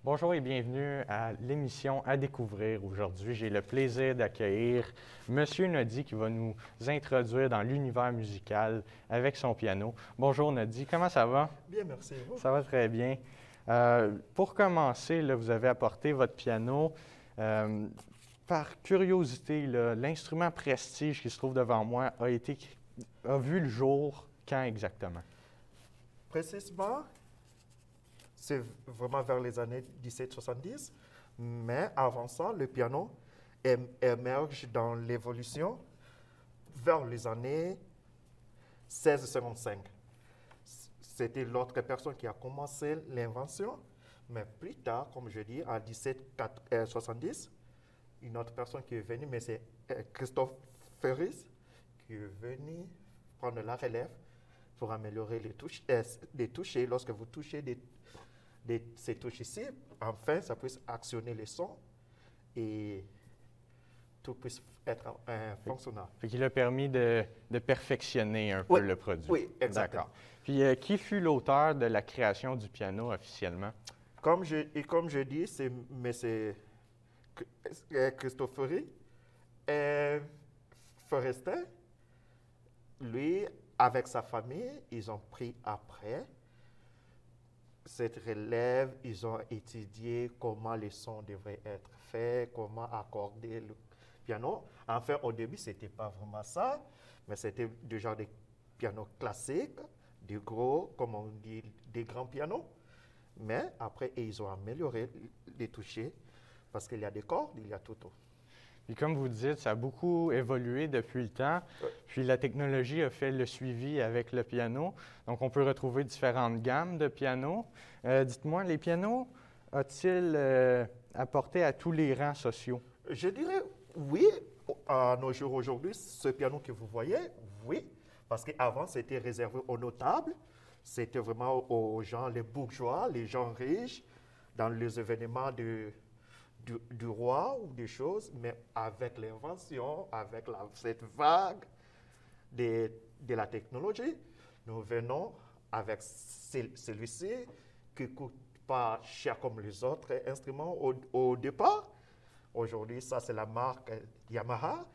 Bonjour et bienvenue à l'émission À découvrir. Aujourd'hui, j'ai le plaisir d'accueillir Monsieur Noddy qui va nous introduire dans l'univers musical avec son piano. Bonjour Noddy, comment ça va? Bien, merci. Et vous? Ça va très bien. Pour commencer, là, vous avez apporté votre piano. Euh, Par curiosité, là, l'instrument Prestige qui se trouve devant moi a vu le jour quand exactement? Précisément, c'est vraiment vers les années 1770, mais avant ça, le piano émerge dans l'évolution vers les années 1655. C'était l'autre personne qui a commencé l'invention, mais plus tard, comme je dis, en 1770, une autre personne qui est venue, mais c'est Christophe Ferris, qui est venu prendre la relève pour améliorer les touches. Et lorsque vous touchez ces touches ici, enfin, ça puisse actionner les sons et tout puisse être fonctionnel. Fait qu'il a permis de perfectionner un peu Oui, le produit. oui, exactement. D'accord. Puis, qui fut l'auteur de la création du piano officiellement? Comme je dis, c'est Cristofori et Forester. Lui, avec sa famille, ils ont pris après cette relève, ils ont étudié comment les sons devraient être faits, comment accorder le piano. En fait, au début, ce n'était pas vraiment ça, mais c'était du genre de piano classique, du gros, comme on dit, des grands pianos. Mais après, ils ont amélioré les touchés parce qu'il y a des cordes, il y a tout. Puis comme vous dites, ça a beaucoup évolué depuis le temps. Ouais. Puis la technologie a fait le suivi avec le piano. Donc on peut retrouver différentes gammes de pianos. Dites-moi, les pianos ont-ils apporté à tous les rangs sociaux? Je dirais oui, à nos jours aujourd'hui, ce piano que vous voyez, oui, parce qu'avant c'était réservé aux notables, c'était vraiment aux gens, les bourgeois, les gens riches, dans les événements du roi ou des choses, mais avec l'invention, avec cette vague de la technologie, nous venons avec celui-ci qui ne coûte pas cher comme les autres instruments au départ. Aujourd'hui, ça c'est la marque Yamaha,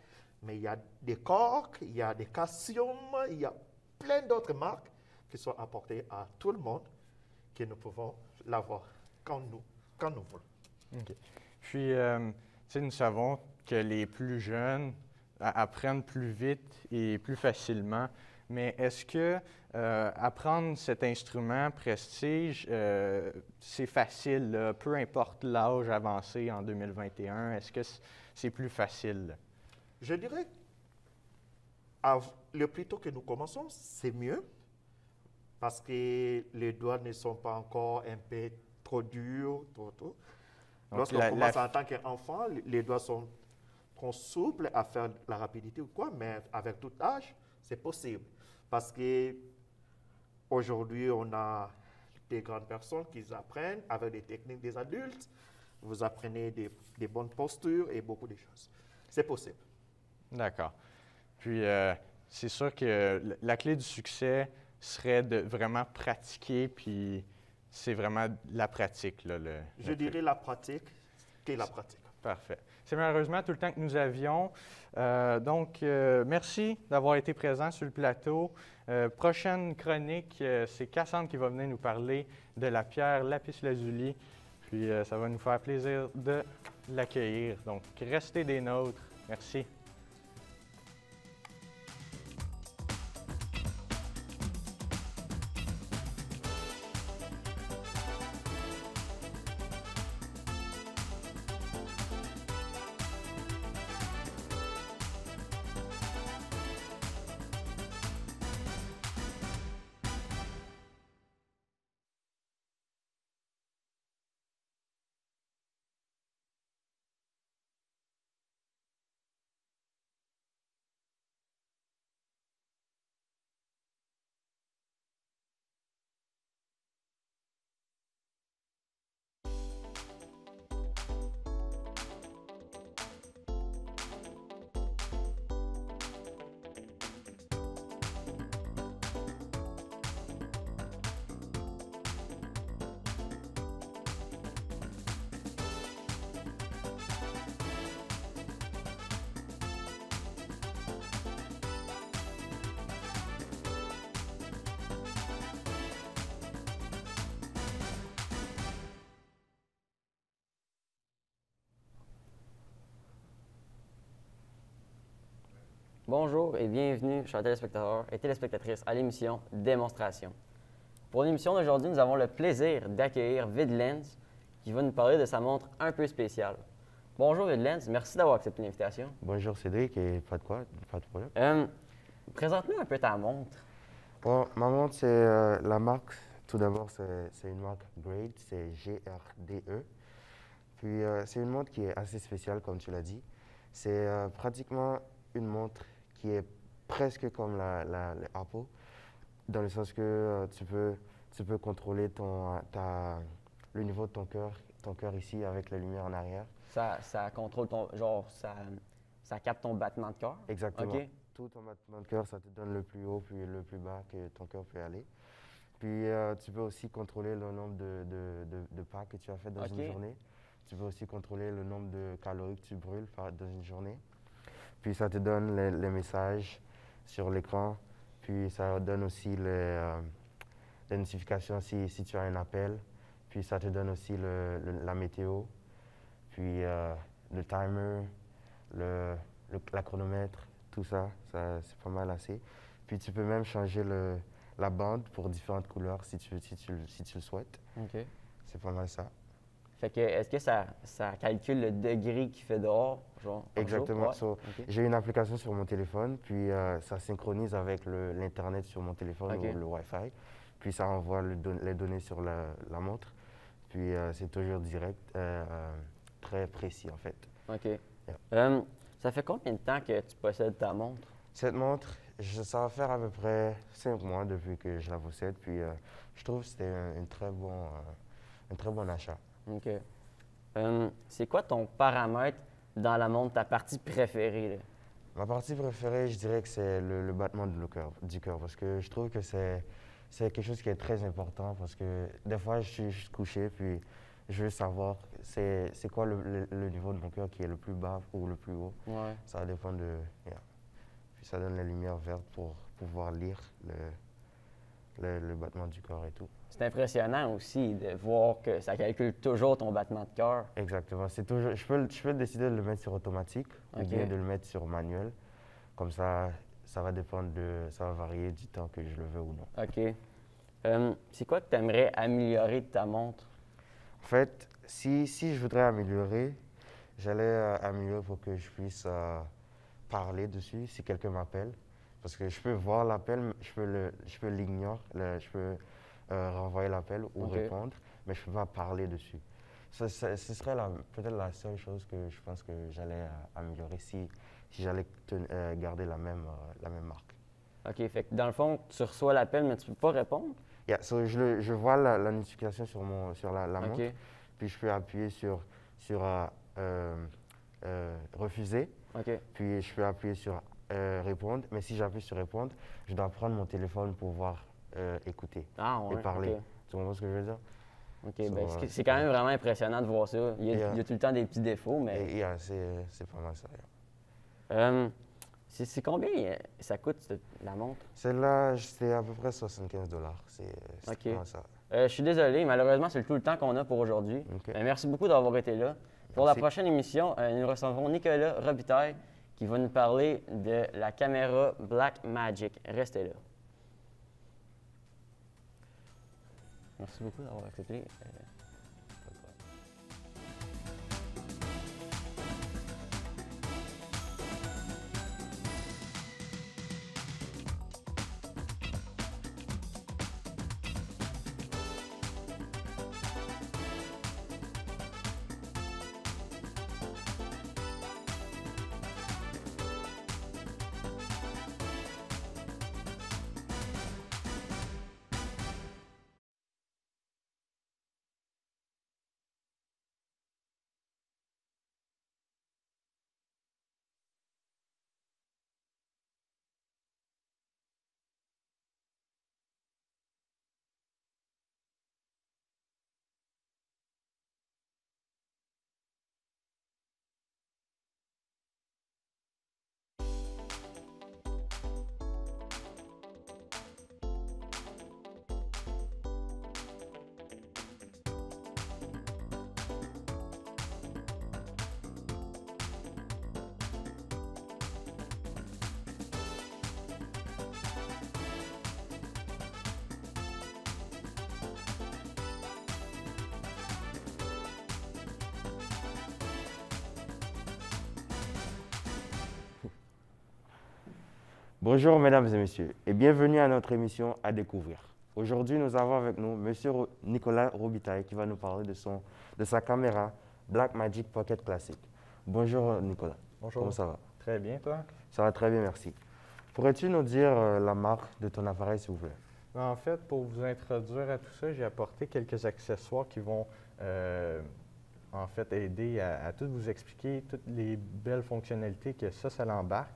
mais il y a des Korg, il y a des Casio, il y a plein d'autres marques qui sont apportées à tout le monde, que nous pouvons l'avoir quand nous voulons. OK. Puis, tu sais, nous savons que les plus jeunes apprennent plus vite et plus facilement. Mais est-ce que apprendre cet instrument Prestige, c'est facile, là, peu importe l'âge avancé en 2021, est-ce que c'est plus facile? Je dirais, le plus tôt que nous commençons, c'est mieux, parce que les doigts ne sont pas encore un peu trop durs, tout. Lorsqu'on commence en tant qu'enfant, les doigts sont trop souples à faire la rapidité ou quoi, mais avec tout âge, c'est possible. Parce que aujourd'hui, on a des grandes personnes qui apprennent avec des techniques des adultes. Vous apprenez des bonnes postures et beaucoup de choses. C'est possible. D'accord. Puis, c'est sûr que la clé du succès serait de vraiment pratiquer, puis c'est vraiment la pratique, là, Je dirais la pratique qu'est la pratique. Parfait. C'est malheureusement tout le temps que nous avions. Donc, merci d'avoir été présent sur le plateau. Prochaine chronique, c'est Cassandre qui va venir nous parler de la pierre lapis-lazuli. Puis, ça va nous faire plaisir de l'accueillir. Donc, restez des nôtres. Merci. Bonjour et bienvenue, chers téléspectateurs et téléspectatrices, à l'émission Démonstration. Pour l'émission d'aujourd'hui, nous avons le plaisir d'accueillir Vidlens qui va nous parler de sa montre un peu spéciale. Bonjour Vidlens, merci d'avoir accepté l'invitation. Bonjour Cédric, et pas de problème. Présente-nous un peu ta montre. Bon, ma montre, c'est la marque, tout d'abord, c'est une marque Grade, c'est GRDE. Puis c'est une montre qui est assez spéciale, comme tu l'as dit. C'est pratiquement une montre qui est presque comme les Apple, dans le sens que tu peux contrôler le niveau de ton cœur ici avec la lumière en arrière. Ça contrôle ça capte ton battement de cœur? Exactement. OK. Tout ton battement de cœur, ça te donne le plus haut puis le plus bas que ton cœur peut aller. Puis tu peux aussi contrôler le nombre de pas que tu as fait dans OK. une journée. Tu peux aussi contrôler le nombre de calories que tu brûles dans une journée. Puis ça te donne les messages sur l'écran. Puis ça donne aussi les notifications si tu as un appel. Puis ça te donne aussi la météo. Puis le timer, la chronomètre, tout ça, c'est pas mal assez. Puis tu peux même changer la bande pour différentes couleurs si tu le souhaites. OK. C'est pas mal ça. Fait que, est-ce que ça calcule le degré qu'il fait dehors? Par Exactement. jour? Ouais. So, OK. j'ai une application sur mon téléphone, puis ça synchronise avec l'Internet sur mon téléphone OK. ou le Wi-Fi. Puis ça envoie les données sur la montre. Puis c'est toujours direct, très précis en fait. OK. Yeah. Ça fait combien de temps que tu possèdes ta montre? Cette montre, ça va faire à peu près 5 mois depuis que je la possède. Puis je trouve que c'était un très bon achat. OK. C'est quoi ton paramètre dans la montre, ta partie préférée, là? Ma partie préférée, je dirais que c'est le battement du cœur, parce que je trouve que c'est quelque chose qui est très important, parce que des fois, je suis juste couché, puis je veux savoir c'est quoi le niveau de mon cœur qui est le plus bas ou le plus haut. Ouais. Ça dépend de... Yeah. Puis ça donne la lumière verte pour pouvoir lire le battement du corps et tout. C'est impressionnant aussi de voir que ça calcule toujours ton battement de cœur. Exactement. C'est toujours, je peux décider de le mettre sur automatique ou OK. bien de le mettre sur manuel. Comme ça va dépendre ça va varier du temps que je le veux ou non. OK. C'est quoi que tu aimerais améliorer de ta montre? En fait, si je voudrais améliorer, j'allais améliorer pour que je puisse parler dessus si quelqu'un m'appelle. Parce que je peux voir l'appel, je peux l'ignorer, je peux renvoyer l'appel ou OK. répondre, mais je ne peux pas parler dessus. Ce serait peut-être la seule chose que je pense que j'allais améliorer si j'allais garder la même marque. OK. Fait que dans le fond, tu reçois l'appel, mais tu peux pas répondre? Yeah, so je vois la notification sur la montre, OK. puis je peux appuyer sur refuser, OK. puis je peux appuyer sur répondre, mais si j'appuie sur répondre, je dois prendre mon téléphone pour pouvoir écouter Ah, ouais. et parler. OK. Tu comprends ce que je veux dire? OK. So, Ben, c'est quand même vraiment impressionnant de voir ça. Il y Yeah. a tout le temps des petits défauts, mais. Et, yeah, c'est pas mal ça. Yeah. C'est combien ça coûte, la montre? Celle-là, c'est à peu près 75 $. C'est OK. vraiment ça. Je suis désolé, malheureusement, c'est tout le temps qu'on a pour aujourd'hui. OK. Merci beaucoup d'avoir été là. Pour la Merci. prochaine émission, nous recevrons Nicolas Robitaille qui va nous parler de la caméra Blackmagic. Restez là. Merci beaucoup d'avoir accepté. Bonjour mesdames et messieurs et bienvenue à notre émission à découvrir. Aujourd'hui, nous avons avec nous Monsieur Nicolas Robitaille qui va nous parler de sa caméra Blackmagic Pocket Classic. Bonjour Nicolas. Bonjour. Comment ça va? Très bien, toi? Ça va très bien, merci. Pourrais-tu nous dire la marque de ton appareil, s'il vous plaît? En fait, pour vous introduire à tout ça, j'ai apporté quelques accessoires qui vont en fait aider à tout vous expliquer, toutes les belles fonctionnalités que ça l'embarque.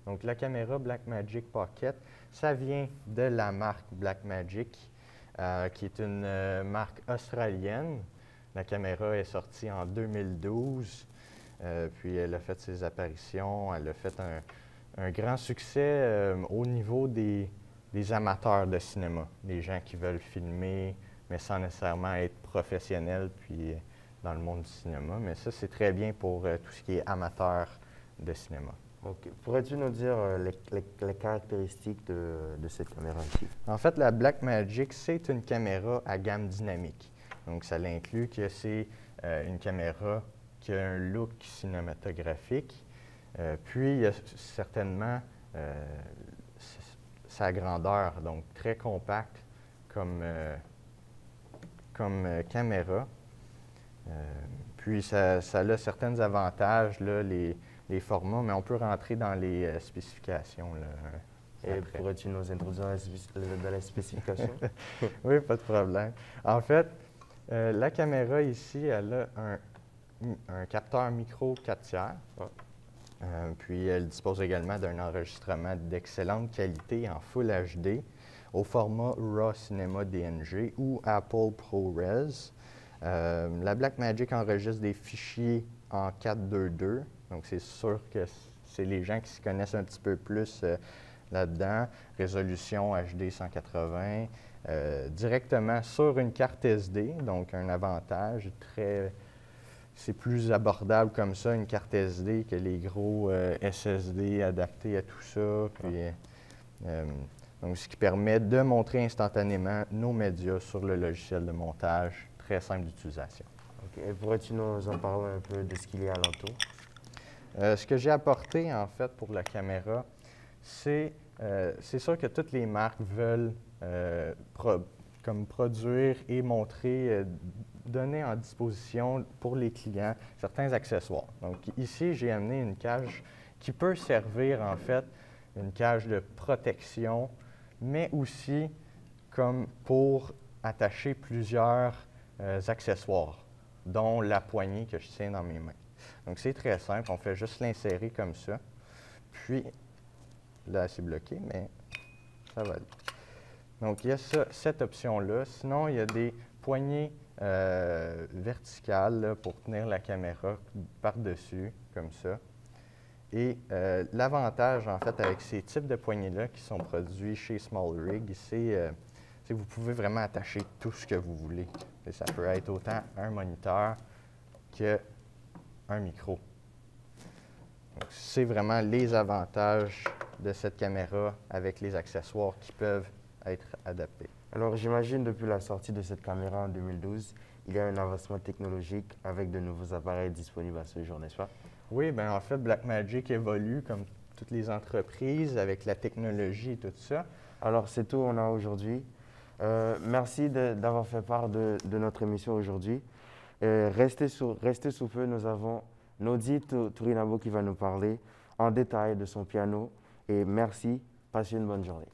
Donc, la caméra Blackmagic Pocket, ça vient de la marque Blackmagic, qui est une marque australienne. La caméra est sortie en 2012, puis elle a fait ses apparitions, elle a fait un grand succès au niveau des amateurs de cinéma, des gens qui veulent filmer, mais sans nécessairement être professionnels, puis dans le monde du cinéma. Mais ça, c'est très bien pour tout ce qui est amateur de cinéma. Ok. Pourrais-tu nous dire les caractéristiques de cette caméra ici? En fait, la Blackmagic, c'est une caméra à gamme dynamique. Donc, ça l'inclut que c'est une caméra qui a un look cinématographique. Puis, il y a certainement sa grandeur, donc très compact comme caméra. Puis, ça a certains avantages, là, les formats, mais on peut rentrer dans les spécifications. Là, et pourrais-tu nous introduire dans les spécifications? Oui, pas de problème. En fait, la caméra ici, elle a un capteur micro 4/3. Puis, elle dispose également d'un enregistrement d'excellente qualité en Full HD au format RAW Cinema DNG ou Apple ProRes. La Blackmagic enregistre des fichiers en 4.2.2, donc c'est sûr que c'est les gens qui s'y connaissent un petit peu plus là-dedans. Résolution HD 180, directement sur une carte SD, donc un avantage c'est plus abordable comme ça, une carte SD, que les gros SSD adaptés à tout ça. Puis, donc, ce qui permet de montrer instantanément nos médias sur le logiciel de montage, très simple d'utilisation. Okay. Et pourrais-tu nous en parler un peu de ce qu'il y a alentour? Ce que j'ai apporté, en fait, pour la caméra, c'est sûr que toutes les marques veulent comme produire et montrer, donner en disposition pour les clients certains accessoires. Donc ici, j'ai amené une cage qui peut servir en fait une cage de protection, mais aussi comme pour attacher plusieurs accessoires, dont la poignée que je tiens dans mes mains. Donc c'est très simple, on fait juste l'insérer comme ça. Puis là, c'est bloqué, mais ça va aller. Donc, il y a cette option-là. Sinon, il y a des poignées verticales là, pour tenir la caméra par-dessus, comme ça. Et l'avantage, en fait, avec ces types de poignées-là qui sont produits chez Small Rig, c'est que vous pouvez vraiment attacher tout ce que vous voulez. Et ça peut être autant un moniteur qu'un micro. C'est vraiment les avantages de cette caméra avec les accessoires qui peuvent être adaptés. Alors, j'imagine depuis la sortie de cette caméra en 2012, il y a un avancement technologique avec de nouveaux appareils disponibles à ce jour, n'est-ce pas? Oui, bien en fait, Blackmagic évolue comme toutes les entreprises avec la technologie et tout ça. Alors, c'est tout on a aujourd'hui. Merci d'avoir fait part de notre émission aujourd'hui. Restez sous peu, nous avons Nodi Turinabo qui va nous parler en détail de son piano. Et merci, passez une bonne journée.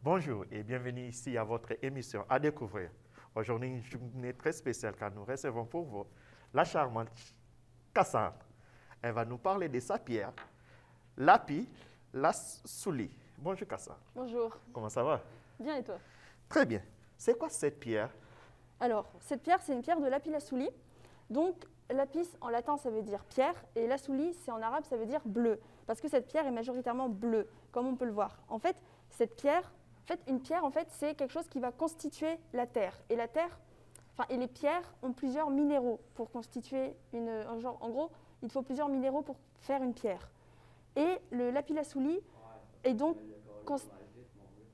Bonjour et bienvenue ici à votre émission À découvrir. Aujourd'hui, une journée très spéciale car nous recevons pour vous la charmante Cassandre. Elle va nous parler de sa pierre, lapis lazuli. Bonjour Cassandre. Bonjour, Comment ça va? bien et toi? Très bien. C'est quoi cette pierre? Alors, cette pierre, c'est une pierre de lapis lazuli. Donc, lapis en latin, ça veut dire pierre, et lazuli, c'est en arabe, ça veut dire bleu. Parce que cette pierre est majoritairement bleue, comme on peut le voir. En fait, cette pierre, une pierre, c'est quelque chose qui va constituer la terre. Et la terre, et les pierres ont plusieurs minéraux pour constituer en gros, il faut plusieurs minéraux pour faire une pierre. Et le lapis lazuli est donc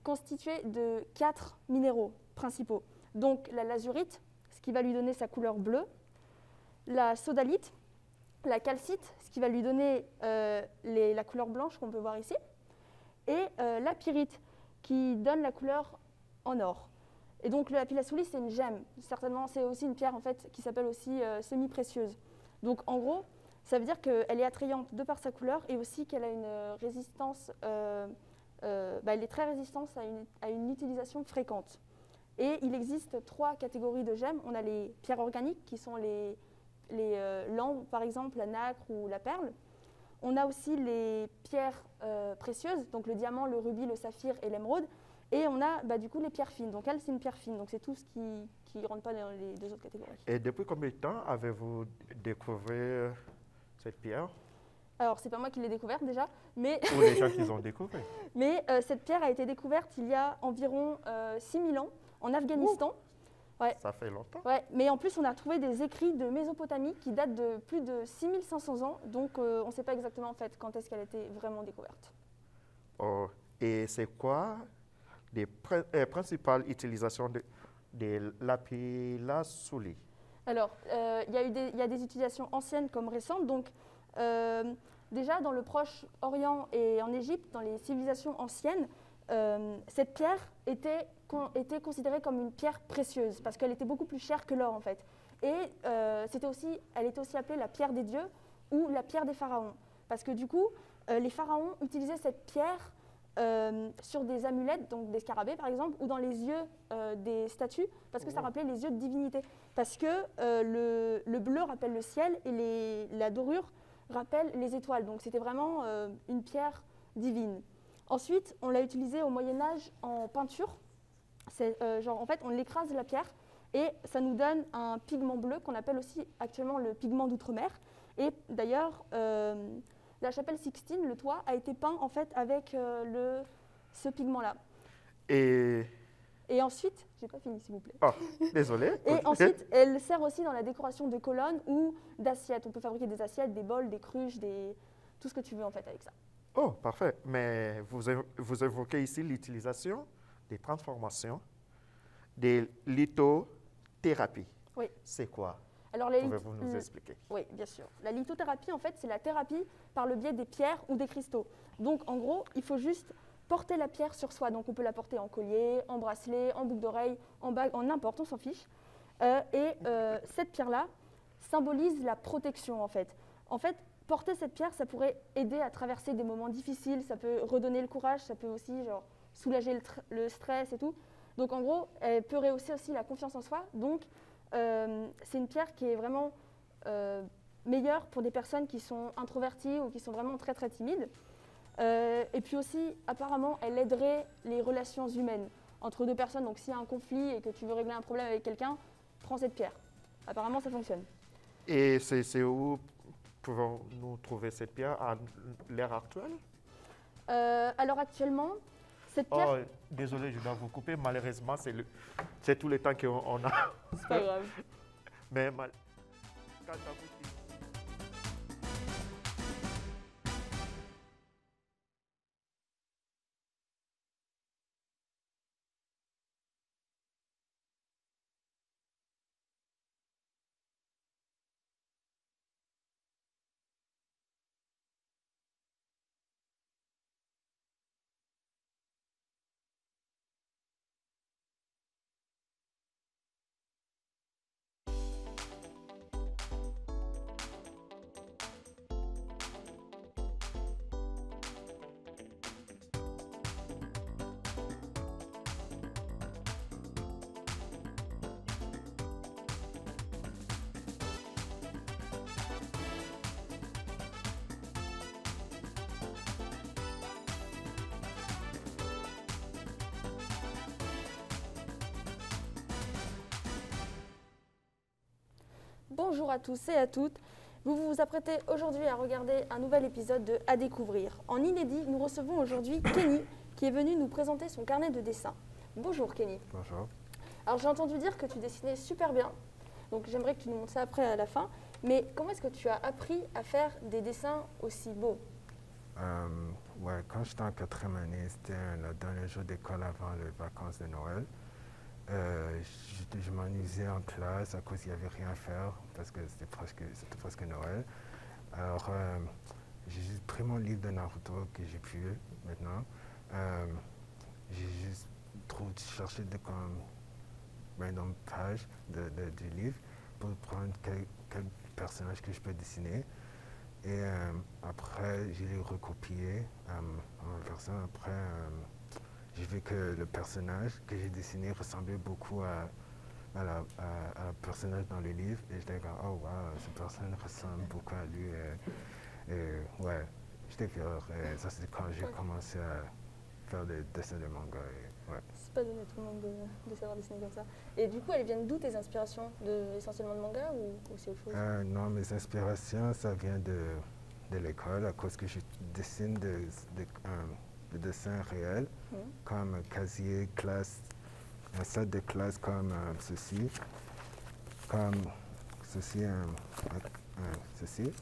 constitué de 4 minéraux principaux. Donc la lazurite, ce qui va lui donner sa couleur bleue, la sodalite, la calcite, ce qui va lui donner la couleur blanche qu'on peut voir ici, et la pyrite, qui donne la couleur en or. Et donc le lapis lazuli, c'est une gemme. Certainement, c'est aussi une pierre qui s'appelle aussi semi-précieuse. Donc en gros, ça veut dire qu'elle est attrayante de par sa couleur et aussi qu'elle a une résistance, elle est très résistante à une utilisation fréquente. Et il existe 3 catégories de gemmes. On a les pierres organiques qui sont les l'ambre, par exemple, la nacre ou la perle. On a aussi les pierres précieuses, donc le diamant, le rubis, le saphir et l'émeraude. Et on a du coup les pierres fines. Donc elle, c'est une pierre fine. Donc c'est tout ce qui ne rentre pas dans les 2 autres catégories. Et depuis combien de temps avez-vous découvert cette pierre? Alors, c'est pas moi qui l'ai découverte déjà, mais, Ou les gens qui l'ont découvert? mais cette pierre a été découverte il y a environ 6000 ans en Afghanistan. Ouais. Ça fait longtemps. Ouais, mais en plus, on a trouvé des écrits de Mésopotamie qui datent de plus de 6500 ans. Donc, on ne sait pas exactement en fait quand est-ce qu'elle a été vraiment découverte. Oh, et c'est quoi les principales utilisations de lapis lazuli? Alors, il y a des utilisations anciennes comme récentes. Donc, déjà, dans le Proche-Orient et en Égypte, dans les civilisations anciennes, cette pierre était considérée comme une pierre précieuse parce qu'elle était beaucoup plus chère que l'or en fait. Et elle était aussi appelée la pierre des dieux ou la pierre des pharaons. Parce que du coup, les pharaons utilisaient cette pierre sur des amulettes, donc des scarabées par exemple, ou dans les yeux des statues, parce que ça rappelait les yeux de divinité. Parce que le bleu rappelle le ciel et la dorure rappelle les étoiles. Donc c'était vraiment une pierre divine. Ensuite, on l'a utilisée au Moyen-Âge en peinture. En fait, on l'écrase la pierre et ça nous donne un pigment bleu qu'on appelle aussi actuellement le pigment d'outre-mer. Et d'ailleurs, la chapelle Sixtine, le toit, a été peint en fait avec ce pigment-là. Et ensuite, j'ai pas fini s'il vous plaît. Oh, désolé. Et ensuite, elle sert aussi dans la décoration de colonnes ou d'assiettes. On peut fabriquer des assiettes, des bols, des cruches, tout ce que tu veux en fait avec ça. Oh, parfait. Mais vous évoquez ici l'utilisation des transformations des lithothérapies. Oui. C'est quoi? Alors, pouvez-vous nous expliquer? Oui, bien sûr. La lithothérapie, en fait, c'est la thérapie par le biais des pierres ou des cristaux. Donc, en gros, il faut juste porter la pierre sur soi. Donc, on peut la porter en collier, en bracelet, en boucle d'oreille, en bague, en n'importe, on s'en fiche. Cette pierre-là symbolise la protection, en fait. En fait, porter cette pierre, ça pourrait aider à traverser des moments difficiles, ça peut redonner le courage, ça peut aussi soulager le stress et tout. Donc, en gros, elle peut rehausser aussi la confiance en soi. Donc, c'est une pierre qui est vraiment meilleure pour des personnes qui sont introverties ou qui sont vraiment très très timides. Et puis aussi, apparemment, elle aiderait les relations humaines entre 2 personnes. Donc s'il y a un conflit et que tu veux régler un problème avec quelqu'un, prends cette pierre. Apparemment, ça fonctionne. Et c'est où pouvons-nous trouver cette pierre à l'ère actuelle? Alors actuellement, cette pierre... Oh, désolé, je dois vous couper. Malheureusement, c'est tout le temps qu'on a. C'est pas grave. Mais quant à vous, Bonjour à tous et à toutes. Vous vous apprêtez aujourd'hui à regarder un nouvel épisode de À découvrir. En inédit, nous recevons aujourd'hui Kenny qui est venu nous présenter son carnet de dessin. Bonjour Kenny. Bonjour. Alors j'ai entendu dire que tu dessinais super bien, donc j'aimerais que tu nous montres ça après à la fin. Mais comment est-ce que tu as appris à faire des dessins aussi beaux? Ouais, quand j'étais en quatrième année, c'était le dernier jour d'école avant les vacances de Noël. Je m'ennuyais en classe à cause qu'il n'y avait rien à faire parce que c'était presque Noël. Alors, j'ai juste pris mon livre de Naruto que j'ai pu maintenant. J'ai juste cherché comme random page du livre pour prendre quel personnage que je peux dessiner. Et après, je l'ai recopié en version. Après, j'ai vu que le personnage que j'ai dessiné ressemblait beaucoup à la personnage dans le livre. Et j'étais comme, oh wow, ce personnage ressemble beaucoup à lui. Et ouais, j'étais fier. Et ça, c'est quand j'ai commencé à faire des dessins de manga. Et, ouais. C'est pas donné à tout le monde de savoir dessiner comme ça. Et du coup, elles viennent d'où tes inspirations? Essentiellement de manga ou c'est autre chose? Non, mes inspirations, ça vient de l'école à cause que je dessine des dessins réels, comme casier, classe, un set de classe comme ceci, comme ceci, ceci,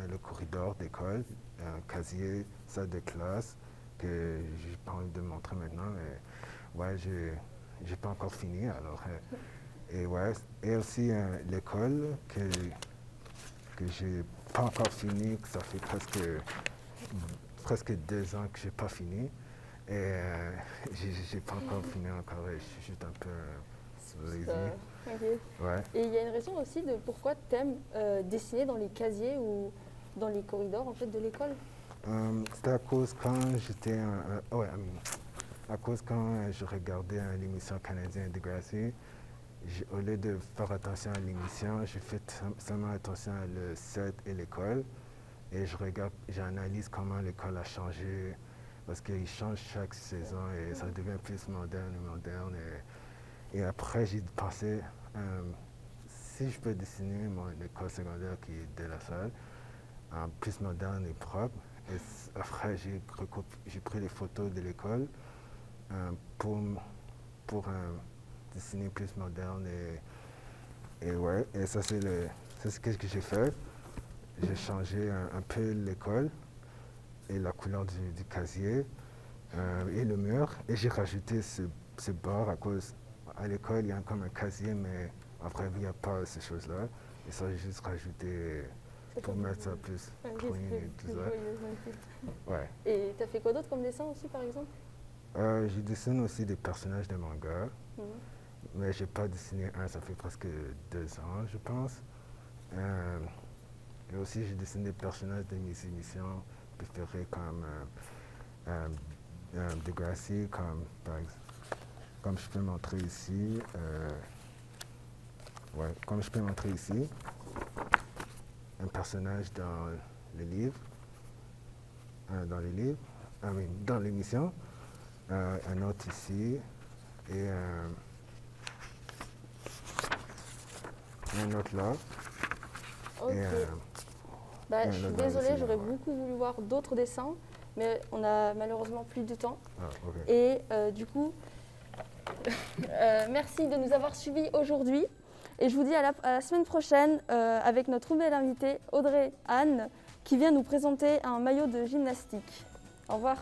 le corridor d'école, un casier, set de classe que j'ai pas envie de montrer maintenant, mais ouais, j'ai pas encore fini alors. Et ouais, et aussi l'école que j'ai pas encore fini, que ça fait presque 2 ans que j'ai pas fini. Et j'ai pas encore fini encore, et je suis juste un peu lazy. Okay. Ouais. Et il y a une raison aussi de pourquoi tu aimes dessiner dans les casiers ou dans les corridors en fait, de l'école? C'était à cause quand j'étais à cause quand je regardais l'émission canadienne de Degrassi, au lieu de faire attention à l'émission, je fais seulement attention à le set et l'école. Et j'analyse comment l'école a changé, parce qu'il change chaque saison et ça devient plus moderne et moderne. Et après, j'ai pensé, si je peux dessiner mon école secondaire qui est de la salle, en plus moderne et propre. Et après, j'ai pris les photos de l'école pour dessiner plus moderne. Et ouais, et ça c'est ce que j'ai fait. J'ai changé un peu l'école et la couleur du casier et le mur. Et j'ai rajouté ce bord à cause, à l'école, il y a comme un casier, mais après, il n'y a pas ces choses-là. Et ça, j'ai juste rajouté pour mettre ça plus clean et tout ça. Ouais. Et tu as fait quoi d'autre comme dessin aussi, par exemple? Je dessine aussi des personnages de manga, mais j'ai pas dessiné un, ça fait presque 2 ans, je pense. Et aussi, je dessine des personnages de mes émissions préférées comme Degrassi, comme je peux montrer ici. Ouais, comme je peux montrer ici, un personnage dans le livre, dans l'émission, un autre ici, et un autre là. Ok. Je suis désolée, j'aurais beaucoup voulu voir d'autres dessins, mais on a malheureusement plus de temps. Et du coup, merci de nous avoir suivis aujourd'hui. Et je vous dis à la semaine prochaine avec notre nouvelle invitée, Audrey Anne, qui vient nous présenter un maillot de gymnastique. Au revoir.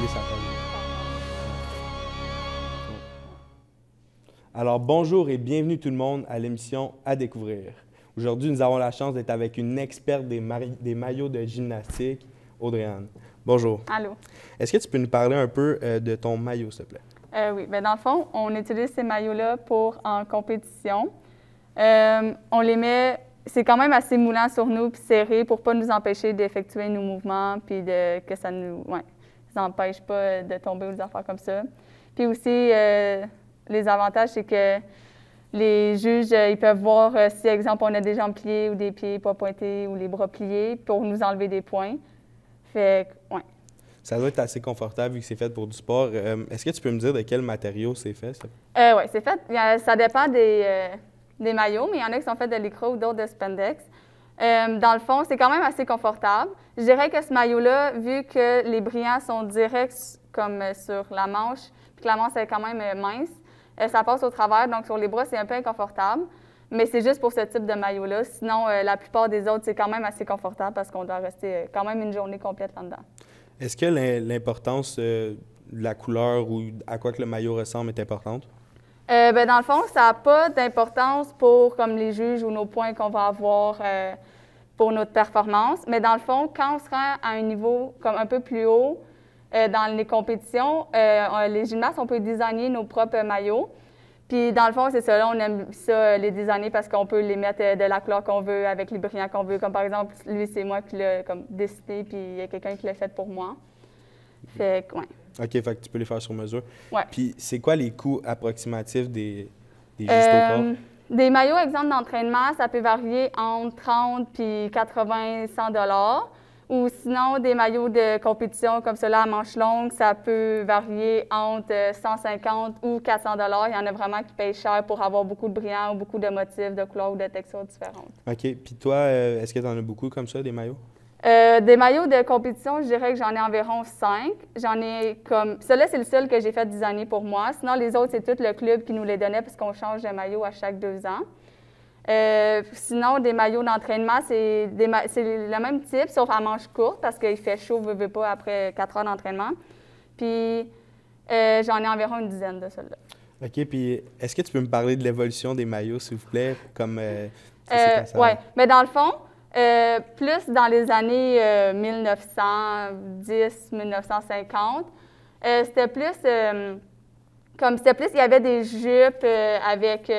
laisse à toi. Alors, bonjour et bienvenue tout le monde à l'émission À découvrir. Aujourd'hui, nous avons la chance d'être avec une experte des maillots de gymnastique, Audrey-Anne. Bonjour. Allô. Est-ce que tu peux nous parler un peu de ton maillot, s'il te plaît? Oui, bien, dans le fond, on utilise ces maillots-là pour en compétition. On les met, c'est quand même assez moulant sur nous puis serré pour ne pas nous empêcher d'effectuer nos mouvements puis que ça nous empêche pas de tomber ou des affaires comme ça. Puis aussi, les avantages, c'est que les juges, ils peuvent voir si, exemple, on a des jambes pliées ou des pieds pas pointés ou les bras pliés pour nous enlever des points. Fait que, ouais. Ça doit être assez confortable vu que c'est fait pour du sport. Est-ce que tu peux me dire de quel matériau c'est fait, ça? Oui, c'est fait. Ça dépend des maillots, mais il y en a qui sont faits de lycra ou d'autres de spandex. Dans le fond, c'est quand même assez confortable. Je dirais que ce maillot-là, vu que les brillants sont directs comme sur la manche, puis que la manche est quand même mince, ça passe au travers, donc sur les bras, c'est un peu inconfortable. Mais c'est juste pour ce type de maillot-là. Sinon, la plupart des autres, c'est quand même assez confortable parce qu'on doit rester quand même une journée complète là-dedans. Est-ce que l'importance de la couleur ou à quoi que le maillot ressemble est importante? Bien, dans le fond, ça n'a pas d'importance pour comme les juges ou nos points qu'on va avoir pour notre performance. Mais dans le fond, quand on se rend à un niveau comme un peu plus haut dans les compétitions, les gymnastes, on peut designer nos propres maillots. Puis dans le fond, c'est ça, là, on aime ça, les designer parce qu'on peut les mettre de la couleur qu'on veut, avec les brillants qu'on veut. Comme par exemple, lui, c'est moi qui l'ai comme dessiné, puis il y a quelqu'un qui l'a fait pour moi. Fait que, ouais. OK, fait que tu peux les faire sur mesure. Ouais. Puis c'est quoi les coûts approximatifs des justes au corps? Des maillots, exemple d'entraînement, ça peut varier entre 30 puis 80, 100 $. Ou sinon, des maillots de compétition comme ceux-là à manches longues, ça peut varier entre 150 ou 400 $. Il y en a vraiment qui payent cher pour avoir beaucoup de brillants ou beaucoup de motifs, de couleurs ou de textures différentes. OK. Puis toi, est-ce que tu en as beaucoup comme ça, des maillots? Des maillots de compétition, je dirais que j'en ai environ 5. J'en ai comme... Celui-là, c'est le seul que j'ai fait designer pour moi. Sinon, les autres, c'est tout le club qui nous les donnait parce qu'on change de maillot à chaque 2 ans. Sinon, des maillots d'entraînement, c'est le même type, sauf à manches courtes parce qu'il fait chaud, veut pas, après 4 heures d'entraînement. Puis, j'en ai environ une dizaine de ceux-là. OK. Puis, est-ce que tu peux me parler de l'évolution des maillots, s'il vous plaît? Comme, oui. Mais dans le fond, plus dans les années 1910-1950, c'était plus... il y avait des jupes avec...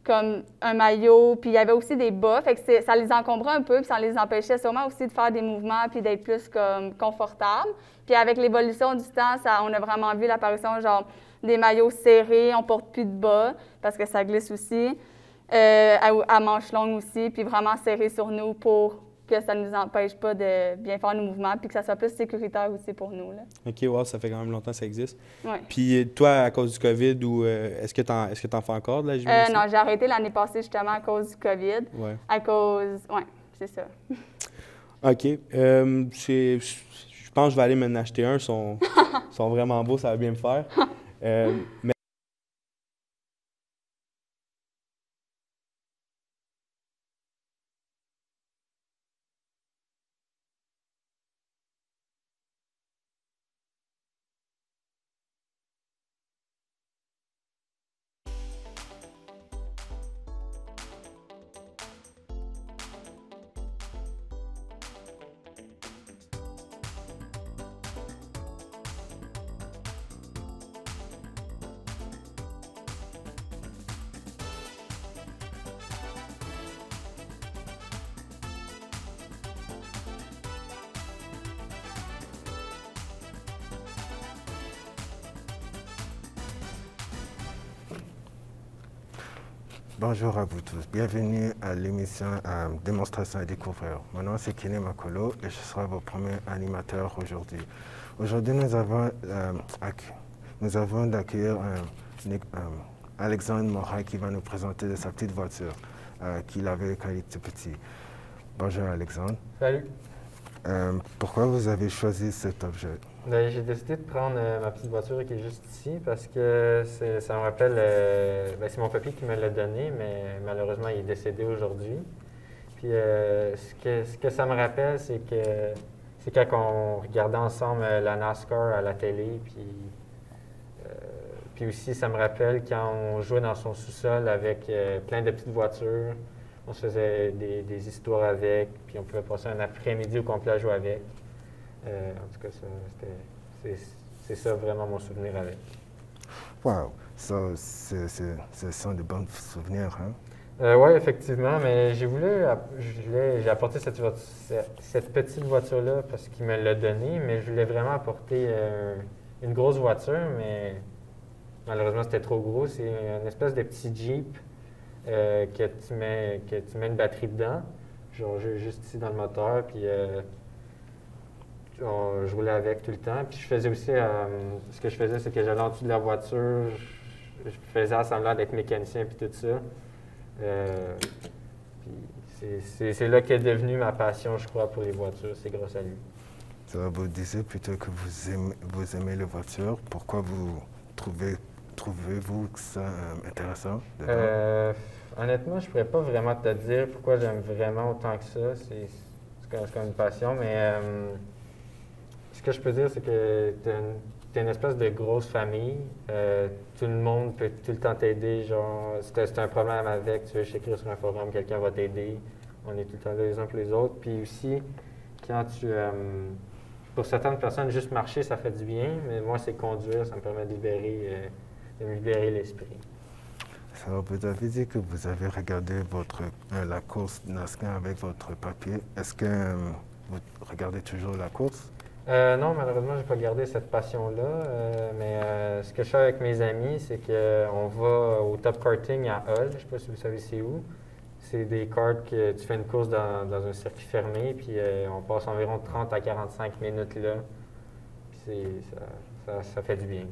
comme un maillot, puis il y avait aussi des bas, fait que ça les encombrait un peu, puis ça les empêchait sûrement aussi de faire des mouvements, puis d'être plus comme confortables. Puis avec l'évolution du temps, on a vraiment vu l'apparition genre des maillots serrés, on porte plus de bas, parce que ça glisse aussi, à manches longues aussi, puis vraiment serrés sur nous pour que ça ne nous empêche pas de bien faire nos mouvements, puis que ça soit plus sécuritaire aussi pour nous, là. OK, wow, ça fait quand même longtemps que ça existe. Ouais. Puis toi, à cause du COVID, ou est-ce que t'en fais encore de la gymnastique? Non, j'ai arrêté l'année passée justement à cause du COVID. Ouais. À cause... Oui, c'est ça. OK. Je pense que je vais aller m'en acheter un. Ils sont vraiment beaux, ça va bien me faire. Mais Bonjour à vous tous. Bienvenue à l'émission Démonstration et découvrir. Mon nom c'est Kenny Makolo et je serai votre premier animateur aujourd'hui. Aujourd'hui, nous avons d'accueillir Alexandre Morin qui va nous présenter sa petite voiture qu'il avait quand il était petit. Bonjour Alexandre. Salut. Pourquoi vous avez choisi cet objet? Ben, j'ai décidé de prendre ma petite voiture qui est juste ici parce que ça me rappelle, c'est mon papy qui me l'a donné, mais malheureusement il est décédé aujourd'hui. Puis ce que ça me rappelle, c'est c'est quand on regardait ensemble la NASCAR à la télé. Puis aussi, ça me rappelle quand on jouait dans son sous-sol avec plein de petites voitures. On se faisait des histoires avec, puis on pouvait passer un après-midi au complet à jouer avec. En tout cas, c'est ça vraiment mon souvenir avec. Wow, ça, ce sont de bons souvenirs, hein? Oui, effectivement, mais j'ai apporté cette petite voiture-là parce qu'il me l'a donnée, mais je voulais vraiment apporter une grosse voiture, mais malheureusement, c'était trop gros. C'est une espèce de petit Jeep que tu mets une batterie dedans, genre juste ici dans le moteur, puis je roulais avec tout le temps. Puis je faisais aussi, ce que je faisais, c'est que j'allais en dessous de la voiture, je faisais semblant d'être mécanicien, puis tout ça. Puis c'est là qu'est devenue ma passion, je crois, pour les voitures. C'est grâce à lui. Ça, vous disiez plutôt que vous aimez les voitures. Pourquoi trouvez-vous ça intéressant? Honnêtement, je ne pourrais pas vraiment te dire pourquoi j'aime vraiment autant que ça. C'est comme une passion, mais ce que je peux dire, c'est que tu une espèce de grosse famille. Tout le monde peut tout le temps t'aider. Genre, si tu as un problème avec, tu veux écrire sur un forum, quelqu'un va t'aider. On est tout le temps là les uns pour les autres. Puis aussi, quand pour certaines personnes, juste marcher, ça fait du bien. Mais moi, c'est conduire, ça me permet de me libérer l'esprit. Ça, vous avez dit que vous avez regardé la course NASCAR avec votre papier. Est-ce que vous regardez toujours la course? Non, malheureusement, je n'ai pas gardé cette passion-là. Mais ce que je fais avec mes amis, c'est qu'on va au Top Karting à Hull. Je ne sais pas si vous savez c'est où. C'est des karts que tu fais une course dans un circuit fermé, puis on passe environ 30 à 45 minutes là. Puis ça fait du bien.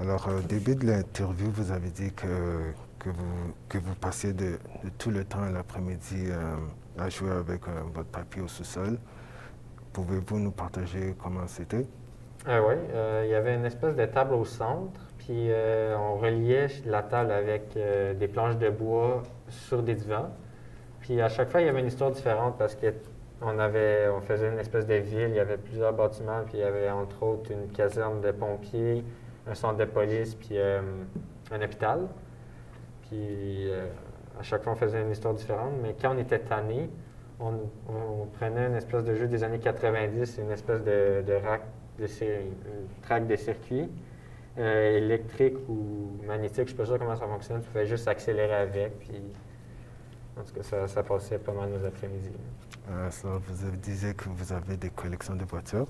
Alors, au début de l'interview, vous avez dit que vous passiez de tout le temps l'après-midi à jouer avec votre papier au sous-sol. Pouvez-vous nous partager comment c'était? Oui, il y avait une espèce de table au centre, puis on reliait la table avec des planches de bois sur des divans. Puis à chaque fois, il y avait une histoire différente parce on faisait une espèce de ville, il y avait plusieurs bâtiments, puis il y avait entre autres une caserne de pompiers, un centre de police, puis un hôpital. Puis à chaque fois, on faisait une histoire différente, mais quand on était tanné, on prenait une espèce de jeu des années 90, une espèce de rack, track de circuit électrique ou magnétique, je ne sais pas sûr comment ça fonctionne, tu pouvais juste accélérer avec, puis en tout cas, ça passait pas mal nos après-midi. Vous disiez que vous avez des collections de voitures?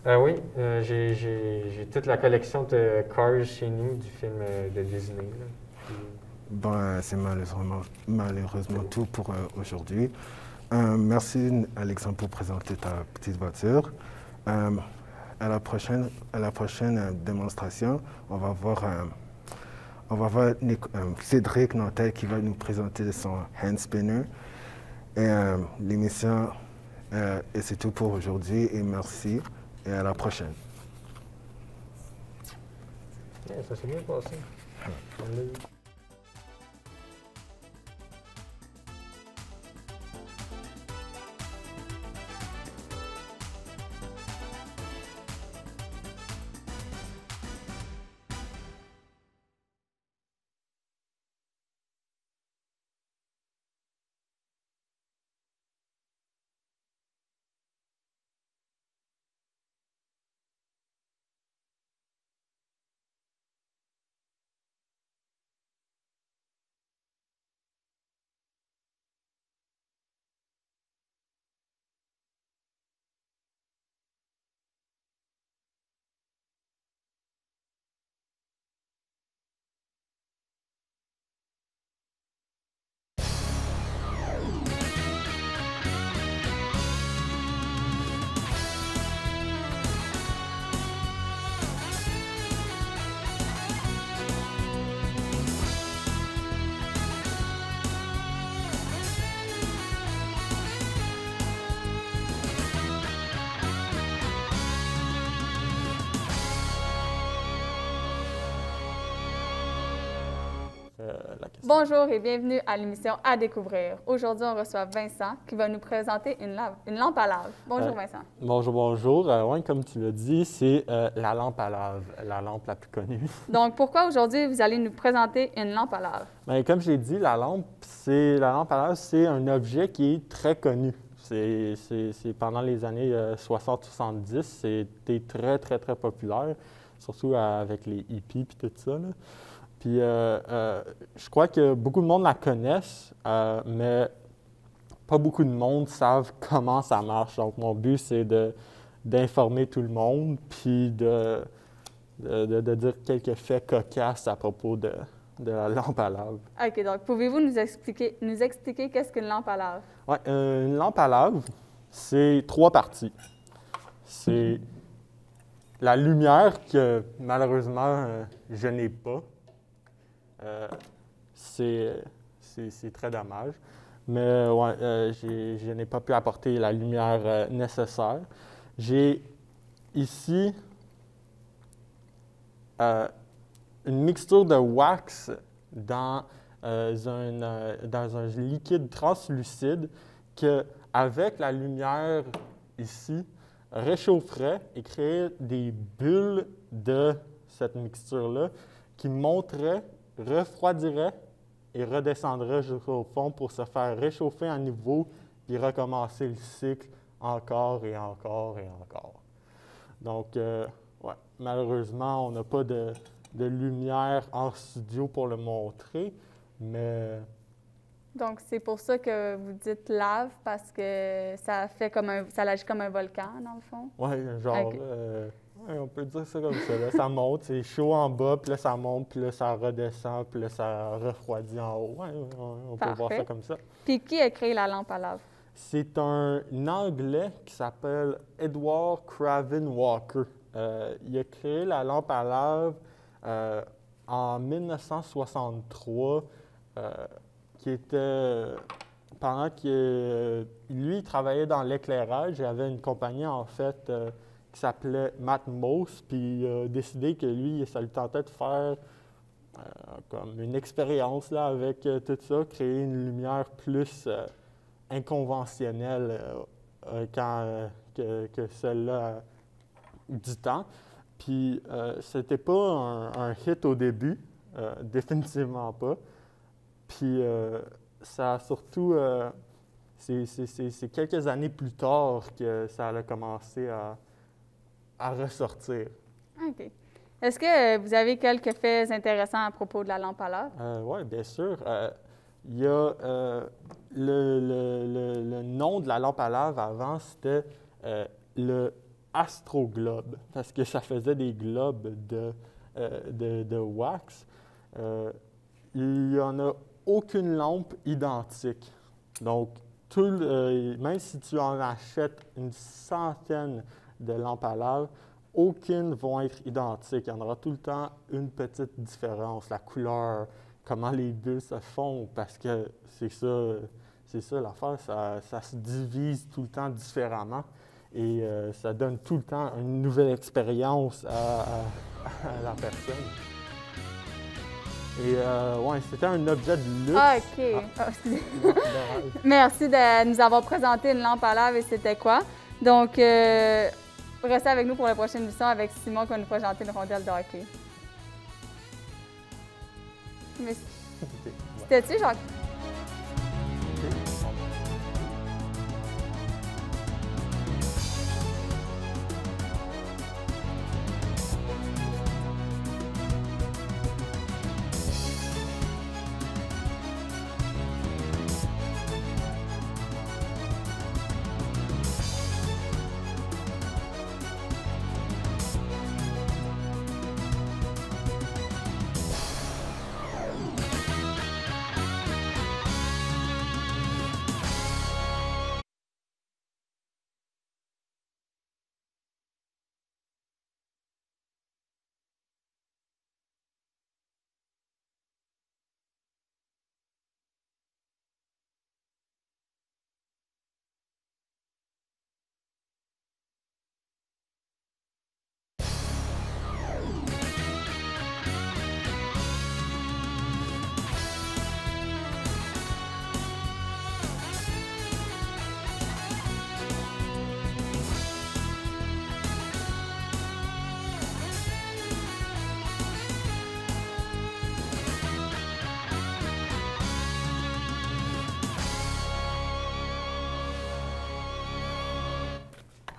Oui, j'ai toute la collection de Cars chez nous, du film de Disney. Bon, c'est malheureusement tout pour aujourd'hui. Merci Alexandre pour présenter ta petite voiture. À la prochaine démonstration, on va voir Cédric Nantel qui va nous présenter son hand spinner. Et l'émission, et c'est tout pour aujourd'hui. Et merci et à la prochaine. Yeah, ça s'est bien passé. question. Bonjour et bienvenue à l'émission À découvrir. Aujourd'hui, on reçoit Vincent qui va nous présenter une lampe à lave. Bonjour Vincent. Bonjour, bonjour. Ouais, comme tu l'as dit, c'est la lampe à lave, la lampe la plus connue. Donc, pourquoi aujourd'hui vous allez nous présenter une lampe à lave? Bien, comme j'ai dit, la lampe à lave, c'est un objet qui est très connu. C'est pendant les années 60-70, c'était très, très, très populaire, surtout avec les hippies et tout ça, là. Puis, je crois que beaucoup de monde la connaissent, mais pas beaucoup de monde savent comment ça marche. Donc, mon but, c'est d'informer tout le monde, puis de dire quelques faits cocasses à propos de la lampe à lave. OK, donc pouvez-vous nous expliquer qu'est-ce qu'une lampe à lave? Oui, une lampe à lave, c'est 3 parties. C'est la lumière que, malheureusement, je n'ai pas. C'est très dommage. Mais ouais, je n'ai pas pu apporter la lumière nécessaire. J'ai ici une mixture de wax dans un liquide translucide que, avec la lumière ici, réchaufferait et créerait des bulles de cette mixture-là qui monteraient, refroidirait et redescendrait jusqu'au fond pour se faire réchauffer à nouveau puis recommencer le cycle encore et encore et encore. Donc, ouais, malheureusement, on n'a pas de lumière en studio pour le montrer, mais... Donc, c'est pour ça que vous dites lave, parce que ça agit comme un volcan, dans le fond? Oui, genre... Okay. Ouais, on peut dire ça comme ça. Là. Ça monte, c'est chaud en bas, puis là, ça monte, puis là, ça redescend, puis là, ça refroidit en haut. Ouais, on peut voir ça comme ça. Puis qui a créé la lampe à lave? C'est un Anglais qui s'appelle Edward Craven Walker. Il a créé la lampe à lave en 1963, qui était... Pendant que lui, il travaillait dans l'éclairage, il avait une compagnie, en fait... qui s'appelait Matt Moss, puis il a décidé que lui, ça lui tentait de faire comme une expérience là, avec tout ça, créer une lumière plus inconventionnelle que celle-là du temps. Puis c'était pas un hit au début, définitivement pas. Puis ça a surtout... c'est quelques années plus tard que ça a commencé à ressortir. OK. Est-ce que vous avez quelques faits intéressants à propos de la lampe à lave? Oui, bien sûr. Il y a le nom de la lampe à lave avant, c'était le Astroglobe, parce que ça faisait des globes de wax. Il n'y en a aucune lampe identique. Donc, même si tu en achètes une centaine de lampes à lave, aucune vont être identiques. Il y en aura tout le temps une petite différence. La couleur, comment les bulles se font, parce que c'est ça l'affaire, ça se divise tout le temps différemment et ça donne tout le temps une nouvelle expérience à la personne. Et ouais, c'était un objet de luxe. Ah, OK. Excusez. Merci de nous avoir présenté une lampe à lave et c'était quoi. Donc, restez avec nous pour la prochaine émission avec Simon qui va nous présenter une rondelle de hockey. Mais c'était-tu, Jacques?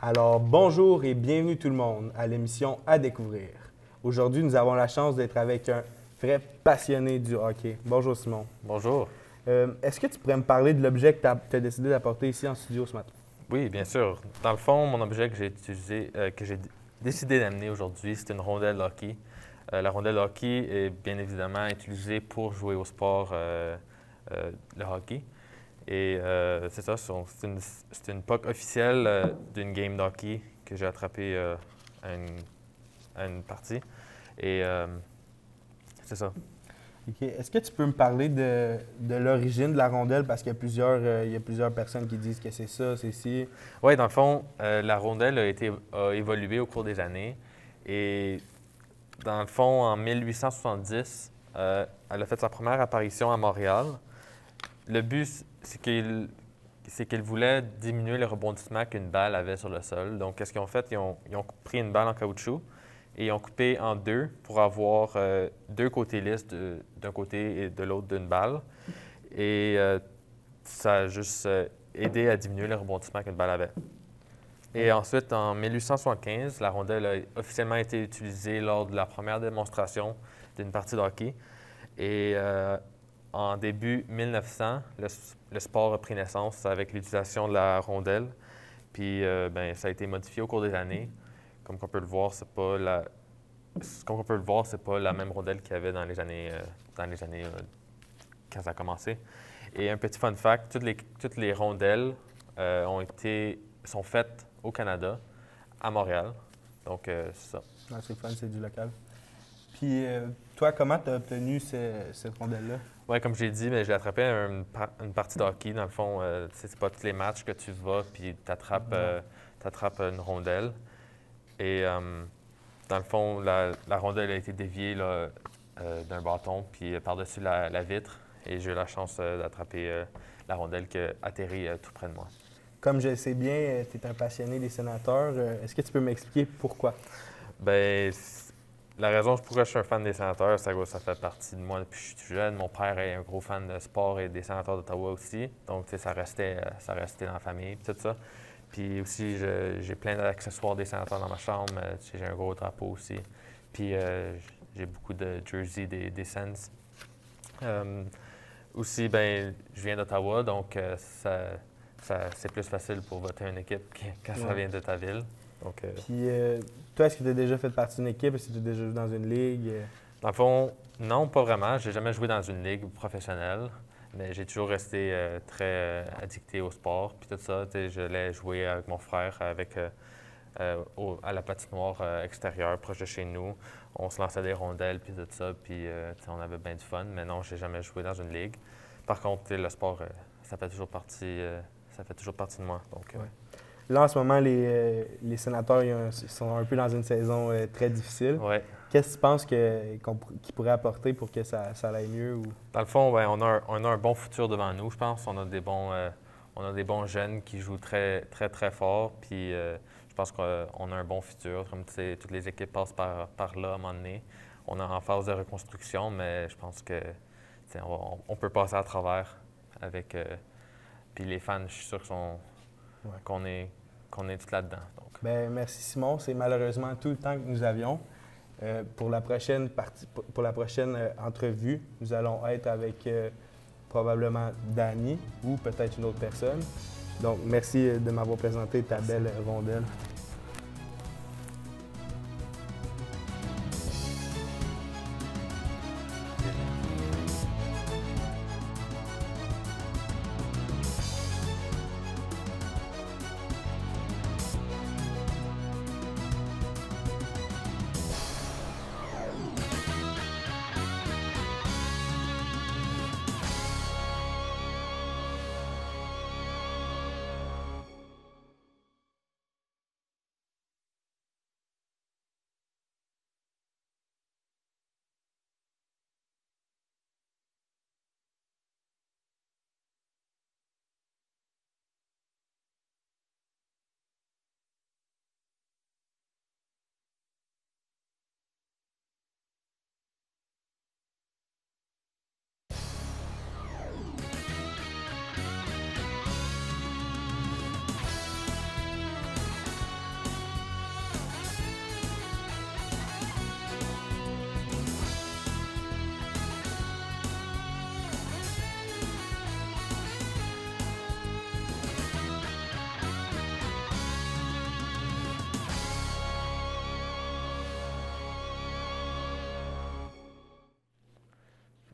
Alors, bonjour et bienvenue tout le monde à l'émission À découvrir. Aujourd'hui, nous avons la chance d'être avec un vrai passionné du hockey. Bonjour Simon. Bonjour. Est-ce que tu pourrais me parler de l'objet que tu as décidé d'apporter ici en studio ce matin? Oui, bien sûr. Dans le fond, mon objet que j'ai décidé d'amener aujourd'hui, c'est une rondelle de hockey. La rondelle de hockey est bien évidemment utilisée pour jouer au sport, le hockey. Et c'est ça, c'est une puck officielle d'une game de hockey que j'ai attrapée à une partie. Et c'est ça. OK. Est-ce que tu peux me parler de l'origine de la rondelle? Parce qu'il y a plusieurs personnes qui disent que c'est ça, c'est ci. Oui, dans le fond, la rondelle a évolué au cours des années. Et dans le fond, en 1870, elle a fait sa première apparition à Montréal. Le but, c'est qu'ils voulaient diminuer le rebondissement qu'une balle avait sur le sol. Donc, qu'est-ce qu'ils ont fait? Ils ont pris une balle en caoutchouc et ils ont coupé en deux pour avoir deux côtés lisses d'un côté et de l'autre d'une balle. Et ça a juste aidé à diminuer le rebondissement qu'une balle avait. Et ensuite, en 1875, la rondelle a officiellement été utilisée lors de la première démonstration d'une partie de hockey. Et en début 1900, le sport a pris naissance avec l'utilisation de la rondelle. Puis, ça a été modifié au cours des années. Comme on peut le voir, c'est pas la même rondelle qu'il y avait dans les années quand ça a commencé. Et un petit fun fact, toutes les rondelles sont faites au Canada, à Montréal. Donc, c'est ça. Ah, c'est fun, c'est du local. Puis, toi, comment tu as obtenu cette rondelle-là? Oui, comme j'ai dit, j'ai attrapé une partie de hockey. Dans le fond, c'est pas tous les matchs que tu vas puis tu attrapes une rondelle. Et dans le fond, la rondelle a été déviée d'un bâton puis par-dessus la vitre. Et j'ai eu la chance d'attraper la rondelle qui a atterri tout près de moi. Comme je sais bien, tu es un passionné des sénateurs. Est-ce que tu peux m'expliquer pourquoi? Bien, la raison pour laquelle je suis un fan des sénateurs, c'est que ça fait partie de moi depuis que je suis tout jeune. Mon père est un gros fan de sport et des sénateurs d'Ottawa aussi. Donc, ça restait dans la famille et tout ça. Puis aussi, j'ai plein d'accessoires des sénateurs dans ma chambre. J'ai un gros drapeau aussi. Puis j'ai beaucoup de jerseys des Sens. Aussi, je viens d'Ottawa, donc c'est plus facile pour voter une équipe quand ça vient de ta ville. Donc, Puis, toi, est-ce que tu as déjà fait partie d'une équipe? Est-ce que tu as déjà joué dans une ligue? Dans le fond, non, pas vraiment. J'ai jamais joué dans une ligue professionnelle, mais j'ai toujours resté très addicté au sport. Puis tout ça, je l'ai joué avec mon frère à la patinoire extérieure, proche de chez nous. On se lançait des rondelles, puis tout ça, puis on avait bien du fun. Mais non, j'ai jamais joué dans une ligue. Par contre, le sport, ça fait toujours partie de moi. Donc, là, en ce moment, les sénateurs ils sont un peu dans une saison très difficile. Ouais. Qu'est-ce que tu penses qu'ils pourraient apporter pour que ça aille mieux? Ou... Dans le fond, on a un bon futur devant nous, je pense. On a des bons jeunes qui jouent très, très, très fort. Puis je pense qu'on a un bon futur. Comme toutes les équipes passent par là à un moment donné. On est en phase de reconstruction, mais je pense que on peut passer à travers avec... puis les fans, je suis sûr qu'on est tout là-dedans. Bien, merci Simon. C'est malheureusement tout le temps que nous avions. Pour la prochaine entrevue, nous allons être avec probablement Danny ou peut-être une autre personne. Donc, merci de m'avoir présenté ta belle rondelle.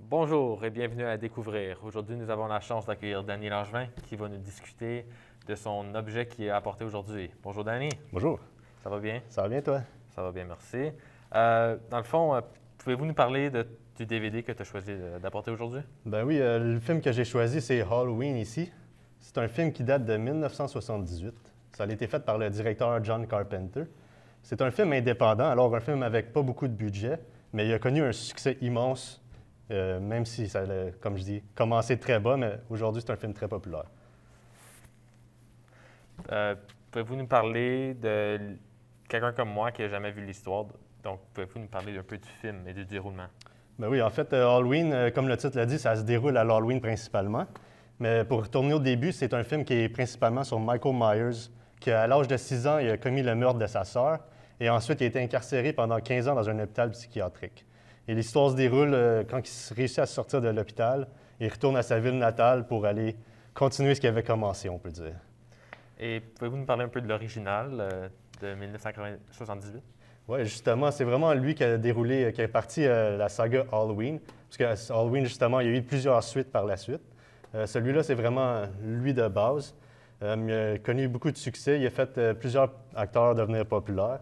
Bonjour et bienvenue à Découvrir. Aujourd'hui, nous avons la chance d'accueillir Danny Langevin qui va nous discuter de son objet qu'il a apporté aujourd'hui. Bonjour Danny. Bonjour. Ça va bien? Ça va bien toi? Ça va bien, merci. Dans le fond, pouvez-vous nous parler du DVD que tu as choisi d'apporter aujourd'hui? Ben oui, le film que j'ai choisi, c'est Halloween ici. C'est un film qui date de 1978. Ça a été fait par le directeur John Carpenter. C'est un film indépendant, alors un film avec pas beaucoup de budget, mais il a connu un succès immense, même si ça a, comme je dis, commencé très bas, mais aujourd'hui, c'est un film très populaire. Pouvez-vous nous parler de quelqu'un comme moi qui n'a jamais vu l'histoire? Donc, pouvez-vous nous parler un peu du film et du déroulement? Ben oui, en fait, Halloween, comme le titre l'a dit, ça se déroule à l'Halloween principalement. Mais pour retourner au début, c'est un film qui est principalement sur Michael Myers, qui, à l'âge de 6 ans, il a commis le meurtre de sa sœur. Et ensuite, il a été incarcéré pendant 15 ans dans un hôpital psychiatrique. Et l'histoire se déroule quand il réussit à sortir de l'hôpital. Il retourne à sa ville natale pour aller continuer ce qui avait commencé, on peut dire. Et pouvez-vous nous parler un peu de l'original de 1978? Oui, justement, c'est vraiment lui qui a déroulé, qui est parti la saga Halloween. Parce que Halloween, justement, il y a eu plusieurs suites par la suite. Celui-là, c'est vraiment lui de base. Il a connu beaucoup de succès. Il a fait plusieurs acteurs devenir populaires.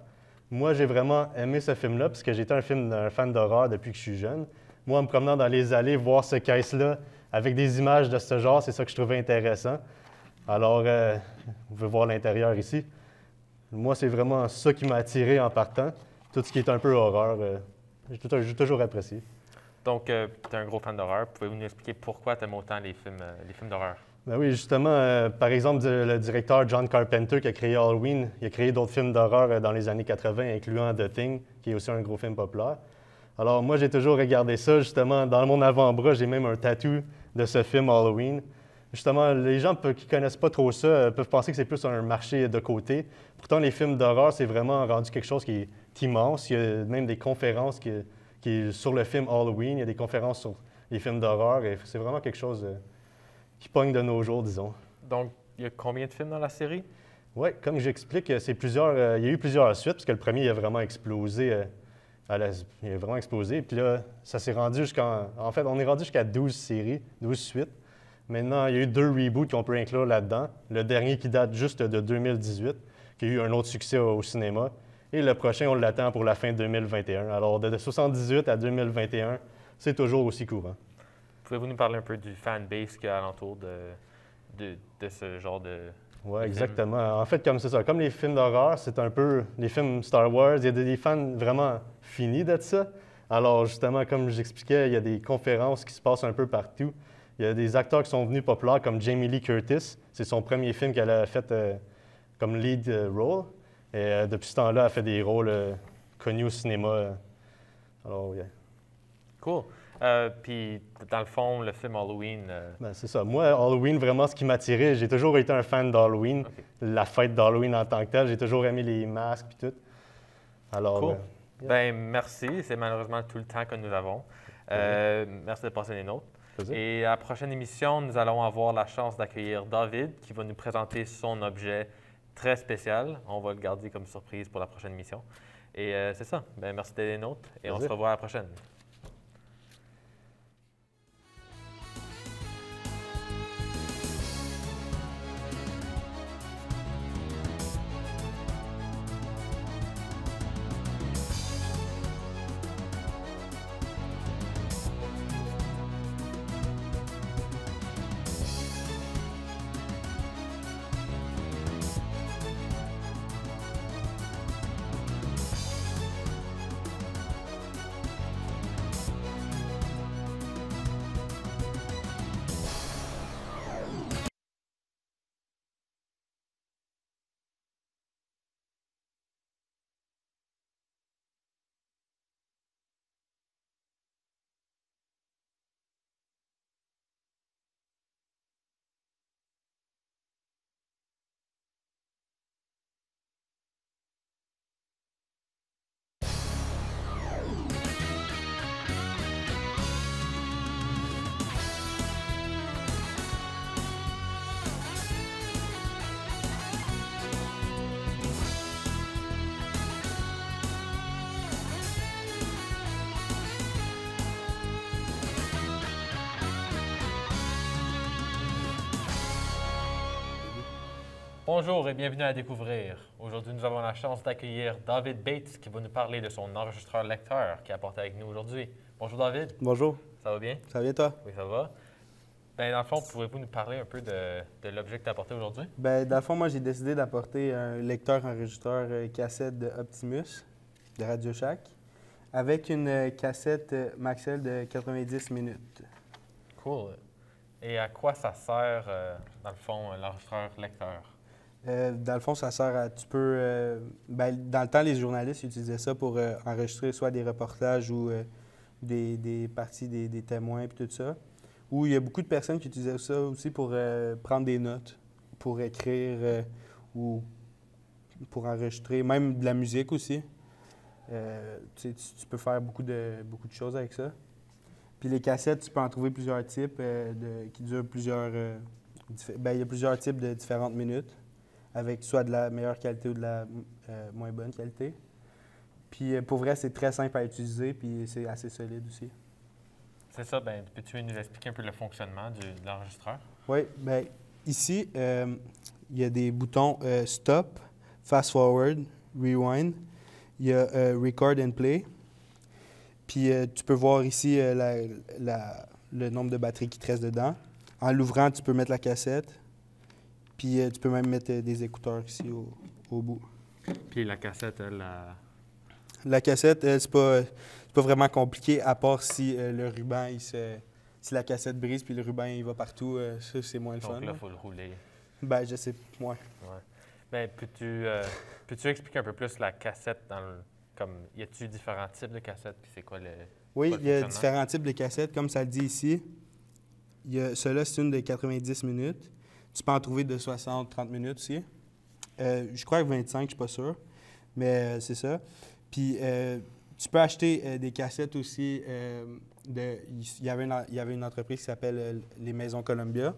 Moi, j'ai vraiment aimé ce film-là parce que j'étais un fan d'horreur depuis que je suis jeune. Moi, en me promenant dans les allées, voir ce caisse-là avec des images de ce genre, c'est ça que je trouvais intéressant. Alors, vous pouvez voir l'intérieur ici. Moi, c'est vraiment ça qui m'a attiré en partant. Tout ce qui est un peu horreur, j'ai toujours apprécié. Donc, tu es un gros fan d'horreur. Pouvez-vous nous expliquer pourquoi tu aimes autant les films d'horreur? Ben oui, justement, par exemple, le directeur John Carpenter qui a créé Halloween, il a créé d'autres films d'horreur dans les années 80, incluant The Thing, qui est aussi un gros film populaire. Alors moi, j'ai toujours regardé ça, justement, dans mon avant-bras, j'ai même un tatou de ce film Halloween. Justement, les gens qui ne connaissent pas trop ça peuvent penser que c'est plus un marché de côté. Pourtant, les films d'horreur, c'est vraiment rendu quelque chose qui est immense. Il y a même des conférences sur le film Halloween, il y a des conférences sur les films d'horreur, et c'est vraiment quelque chose qui pogne de nos jours, disons. Donc, il y a combien de films dans la série? Oui, comme j'explique, il y a eu plusieurs suites, parce que le premier, il a vraiment explosé. Il a vraiment explosé. Puis là, ça s'est rendu En fait, on est rendu jusqu'à 12 séries, 12 suites. Maintenant, il y a eu 2 reboots qu'on peut inclure là-dedans. Le dernier qui date juste de 2018, qui a eu un autre succès au cinéma. Et le prochain, on l'attend pour la fin 2021. Alors, de 1978 à 2021, c'est toujours aussi courant. Pouvez-vous nous parler un peu du fanbase qu'il y a alentour de ce genre de... Oui, exactement. En fait, comme c'est ça, comme les films d'horreur, c'est un peu les films Star Wars, il y a des fans vraiment finis de ça. Alors, justement, comme j'expliquais, il y a des conférences qui se passent un peu partout. Il y a des acteurs qui sont venus populaires, comme Jamie Lee Curtis. C'est son premier film qu'elle a fait comme lead role. Et depuis ce temps-là, elle fait des rôles connus au cinéma. Alors, yeah. Cool. Puis, dans le fond, le film Halloween... Ben, c'est ça. Moi, Halloween, vraiment, ce qui m'a attiré, j'ai toujours été un fan d'Halloween. Okay. La fête d'Halloween en tant que telle. J'ai toujours aimé les masques et tout. Alors, cool. Yeah. Ben, merci. C'est malheureusement tout le temps que nous avons. Merci de passer les nôtres. Et à la prochaine émission, nous allons avoir la chance d'accueillir David qui va nous présenter son objet très spécial. On va le garder comme surprise pour la prochaine émission. Et c'est ça. Ben, merci d'être les nôtres et on se revoit à la prochaine. Bonjour et bienvenue à Découvrir. Aujourd'hui, nous avons la chance d'accueillir David Bates qui va nous parler de son enregistreur lecteur qui est apporté avec nous aujourd'hui. Bonjour David. Bonjour. Ça va bien? Ça va bien, toi? Oui, ça va. Bien, dans le fond, pouvez-vous nous parler un peu de l'objet que tu as apporté aujourd'hui? Ben, dans le fond, moi, j'ai décidé d'apporter un lecteur-enregistreur cassette de Optimus, de Radio Shack, avec une cassette Maxell de 90 minutes. Cool. Et à quoi ça sert, dans le fond, l'enregistreur lecteur? Dans le fond, ça sert à... dans le temps, les journalistes utilisaient ça pour enregistrer soit des reportages ou des parties des témoins et tout ça. Ou il y a beaucoup de personnes qui utilisaient ça aussi pour prendre des notes, pour écrire ou pour enregistrer, même de la musique aussi. Tu peux faire beaucoup de choses avec ça. Puis les cassettes, tu peux en trouver plusieurs types qui durent plusieurs... il y a plusieurs types de différentes minutes, avec soit de la meilleure qualité ou de la moins bonne qualité. Puis pour vrai, c'est très simple à utiliser, puis c'est assez solide aussi. C'est ça, bien, peux-tu nous expliquer un peu le fonctionnement de l'enregistreur? Oui, bien, ici, il y a des boutons Stop, Fast Forward, Rewind. Il y a Record and Play. Puis tu peux voir ici le nombre de batteries qui te reste dedans. En l'ouvrant, tu peux mettre la cassette. Puis tu peux même mettre des écouteurs ici au bout. Puis la cassette, elle... La cassette, c'est pas vraiment compliqué, à part si le ruban, si la cassette brise puis le ruban il va partout, ça c'est moins le fun. Donc là, il faut le rouler. Ben, je sais, ouais. Bien, peux-tu expliquer un peu plus la cassette y a-t-il différents types de cassettes, puis c'est quoi le... Oui, il y a différents types de cassettes, comme ça le dit ici. Celle-là, c'est une de 90 minutes. Tu peux en trouver de 60-30 minutes aussi. Je crois que 25, je ne suis pas sûr, mais c'est ça. Puis, tu peux acheter des cassettes aussi. Il y avait une entreprise qui s'appelle les Maisons Columbia.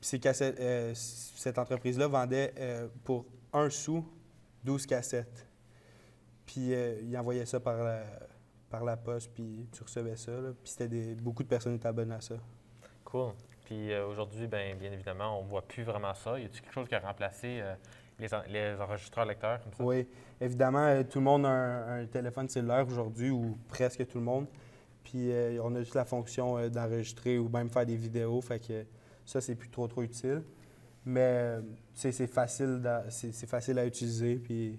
Puis ces cassettes, cette entreprise-là vendait pour 1 sou 12 cassettes. Puis, ils envoyaient ça par la poste, puis tu recevais ça. Là. Puis, beaucoup de personnes étaient abonnées à ça. Cool. Puis aujourd'hui, bien évidemment, on ne voit plus vraiment ça. Y a-t-il quelque chose qui a remplacé les enregistreurs lecteurs comme ça? Oui, évidemment, tout le monde a un téléphone cellulaire aujourd'hui, ou presque tout le monde. Puis on a juste la fonction d'enregistrer ou même faire des vidéos, fait que ça, c'est plus trop utile. Mais c'est facile à utiliser, puis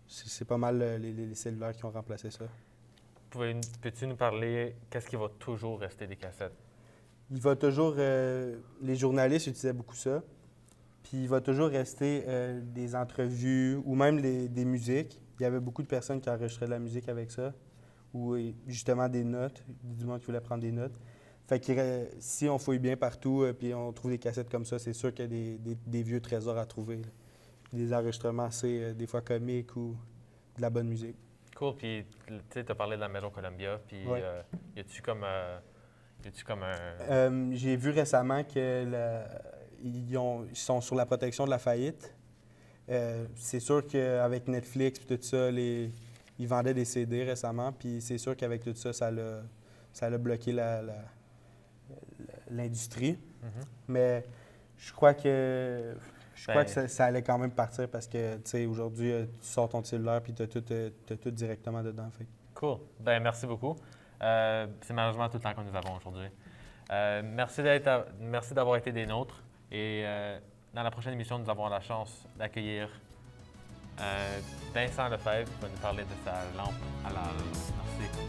c'est pas mal les cellulaires qui ont remplacé ça. Peux-tu nous parler, qu'est-ce qui va toujours rester des cassettes? Il va toujours... les journalistes utilisaient beaucoup ça. Puis il va toujours rester des entrevues ou même des musiques. Il y avait beaucoup de personnes qui enregistraient de la musique avec ça. Ou justement des notes, du monde qui voulait prendre des notes. Fait que si on fouille bien partout puis on trouve des cassettes comme ça, c'est sûr qu'il y a des vieux trésors à trouver. Là. Des enregistrements assez, des fois comiques ou de la bonne musique. Cool. Puis tu as parlé de la Maison Columbia. Puis ouais. Y a-tu comme un... j'ai vu récemment que ils sont sur la protection de la faillite. C'est sûr qu'avec Netflix et tout ça, ils vendaient des CD récemment, puis c'est sûr qu'avec tout ça, ça a bloqué l'industrie. Mm-hmm. Mais je crois que ça allait quand même partir parce que, tu sais, aujourd'hui, tu sors ton cellulaire puis tu as tout directement dedans. Fait. Cool. Bien, merci beaucoup. C'est malheureusement tout le temps que nous avons aujourd'hui. Merci d'avoir été des nôtres. Et dans la prochaine émission, nous avons la chance d'accueillir Vincent Lefebvre qui va nous parler de sa lampe à la... Merci.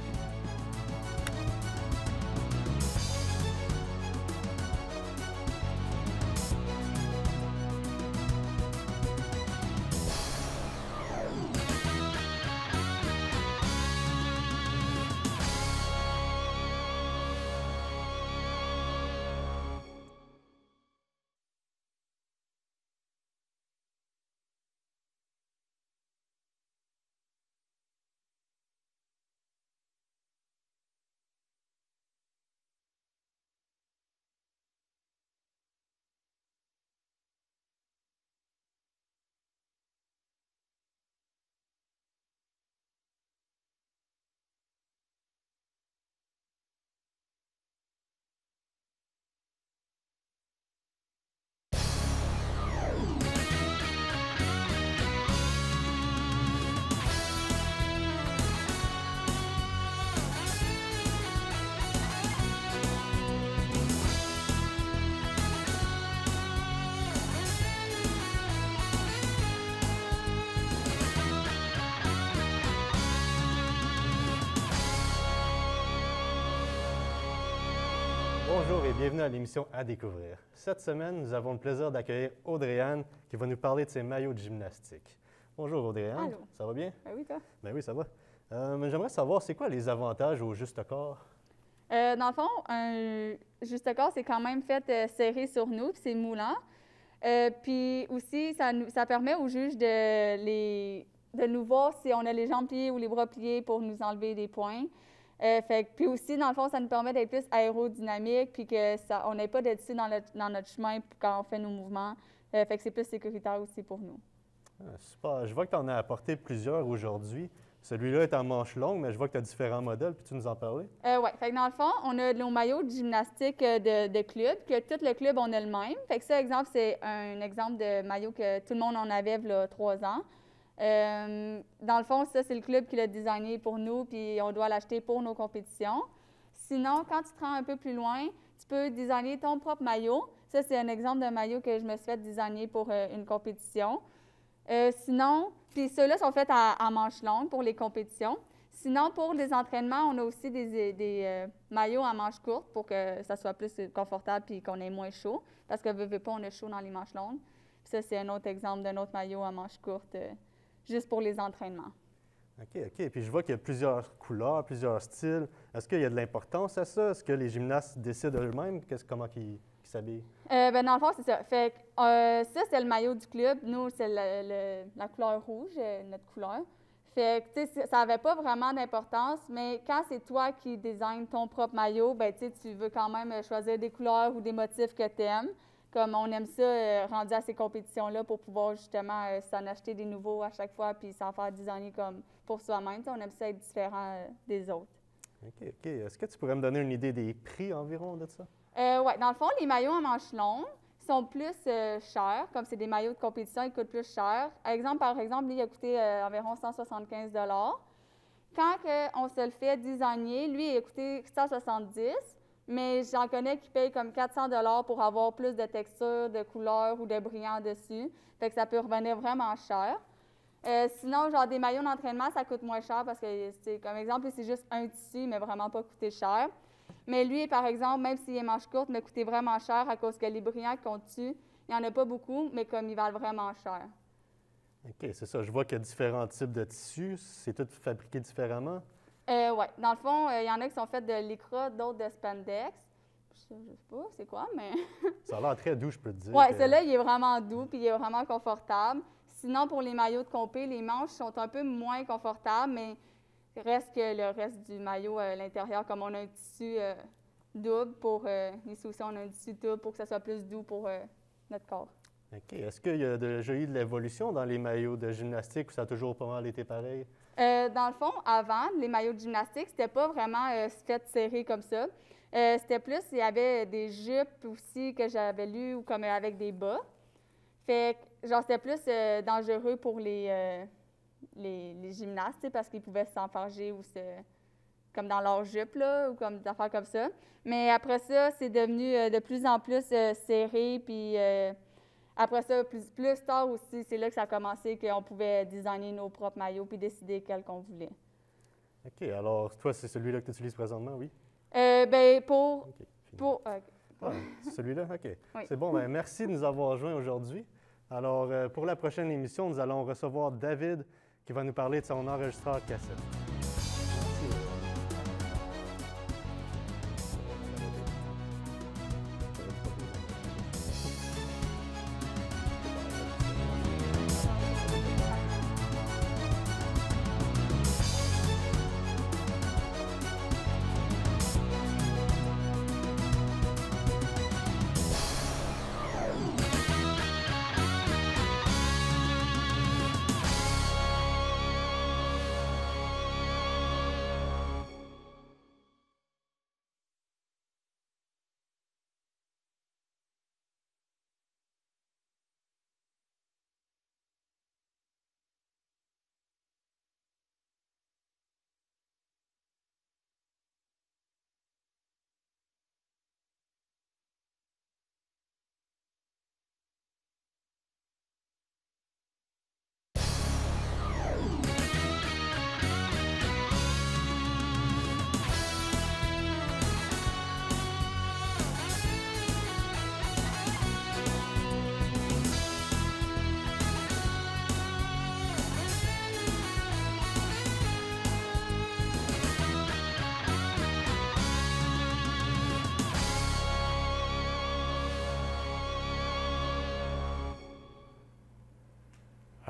Bonjour et bienvenue à l'émission À découvrir. Cette semaine, nous avons le plaisir d'accueillir Audrey-Anne qui va nous parler de ses maillots de gymnastique. Bonjour Audrey-Anne, Allô. ça va bien? Ben oui, toi? Ben oui, ça va. J'aimerais savoir, c'est quoi les avantages au juste corps? Dans le fond, un juste corps, c'est quand même fait serré sur nous, puis c'est moulant. Puis aussi, ça permet aux juges de nous voir si on a les jambes pliées ou les bras pliés pour nous enlever des points. Puis aussi, dans le fond, ça nous permet d'être plus aérodynamique, puis on n'ait pas d'être ici dans notre chemin quand on fait nos mouvements. Fait que c'est plus sécuritaire aussi pour nous. Ah, super. Je vois que tu en as apporté plusieurs aujourd'hui. Celui-là est en manche longue, mais je vois que tu as différents modèles. Peux-tu nous en parler? Oui. Fait que dans le fond, on a nos maillots de gymnastique de club, que tout le club, on a le même. Fait que ça, exemple, c'est un exemple de maillot que tout le monde en avait il y a 3 ans. Dans le fond, ça, c'est le club qui l'a designé pour nous, puis on doit l'acheter pour nos compétitions. Sinon, quand tu te rends un peu plus loin, tu peux designer ton propre maillot. Ça, c'est un exemple de maillot que je me suis fait designer pour une compétition. Sinon, puis ceux-là sont faits en manches longues pour les compétitions. Sinon, pour les entraînements, on a aussi des maillots à manches courtes pour que ça soit plus confortable puis qu'on ait moins chaud. Parce que, veut pas, on a chaud dans les manches longues. Puis ça, c'est un autre exemple d'un autre maillot à manches courtes, juste pour les entraînements. OK. Puis je vois qu'il y a plusieurs couleurs, plusieurs styles. Est-ce qu'il y a de l'importance à ça? Est-ce que les gymnastes décident eux-mêmes comment ils s'habillent? Dans le fond, c'est ça. Fait que, ça, c'est le maillot du club. Nous, c'est la couleur rouge, notre couleur. Fait que, tu sais, ça n'avait pas vraiment d'importance, mais quand c'est toi qui designes ton propre maillot, ben tu sais, tu veux quand même choisir des couleurs ou des motifs que tu aimes. Comme on aime ça, rendu à ces compétitions-là, pour pouvoir justement s'en acheter des nouveaux à chaque fois puis s'en faire designer comme pour soi-même. On aime ça être différent des autres. OK. Est-ce que tu pourrais me donner une idée des prix environ de ça? Oui. Dans le fond, les maillots à manches longues sont plus chers. Comme c'est des maillots de compétition, ils coûtent plus cher. Par exemple, lui, il a coûté environ 175 $. Quand on se le fait designer, lui, il a coûté 170 $. Mais j'en connais qui payent comme 400 $ pour avoir plus de texture, de couleur ou de brillant dessus. Fait que ça peut revenir vraiment cher. Sinon, genre des maillots d'entraînement, ça coûte moins cher parce que, comme exemple, c'est juste un tissu, mais vraiment pas coûté cher. Mais lui, par exemple, même s'il est manche courte, m'a coûté vraiment cher à cause que les brillants qu'on dessus, il n'y en a pas beaucoup, mais comme ils valent vraiment cher. OK, c'est ça. Je vois qu'il y a différents types de tissus. C'est tout fabriqué différemment? Oui. Dans le fond, il y en a qui sont faits de lycra, d'autres de spandex. Je sais pas c'est quoi, mais... Ça a l'air très doux, je peux te dire. Oui, celui-là, il est vraiment doux puis il est vraiment confortable. Sinon, pour les maillots de compé, les manches sont un peu moins confortables, mais reste que le reste du maillot à l'intérieur, comme on a un tissu double pour... ici aussi, on a un tissu double pour que ça soit plus doux pour notre corps. OK. Est-ce qu'il y a déjà eu de l'évolution dans les maillots de gymnastique ou ça a toujours pas mal été pareil? Dans le fond, avant, les maillots de gymnastique, c'était pas vraiment fait serré comme ça. C'était plus, il y avait des jupes aussi que j'avais lues ou comme avec des bas. Fait que, genre, c'était plus dangereux pour les gymnastes, parce qu'ils pouvaient s'enfarger ou comme dans leur jupe, là, ou comme des affaires comme ça. Mais après ça, c'est devenu de plus en plus serré, puis... Après ça, plus tard aussi, c'est là que ça a commencé qu'on pouvait designer nos propres maillots puis décider quel qu'on voulait. OK. Alors, toi, c'est celui-là que tu utilises présentement, oui? C'est celui-là? OK. Oui. C'est bon. Merci de nous avoir rejoints aujourd'hui. Alors, pour la prochaine émission, nous allons recevoir David qui va nous parler de son enregistreur cassette.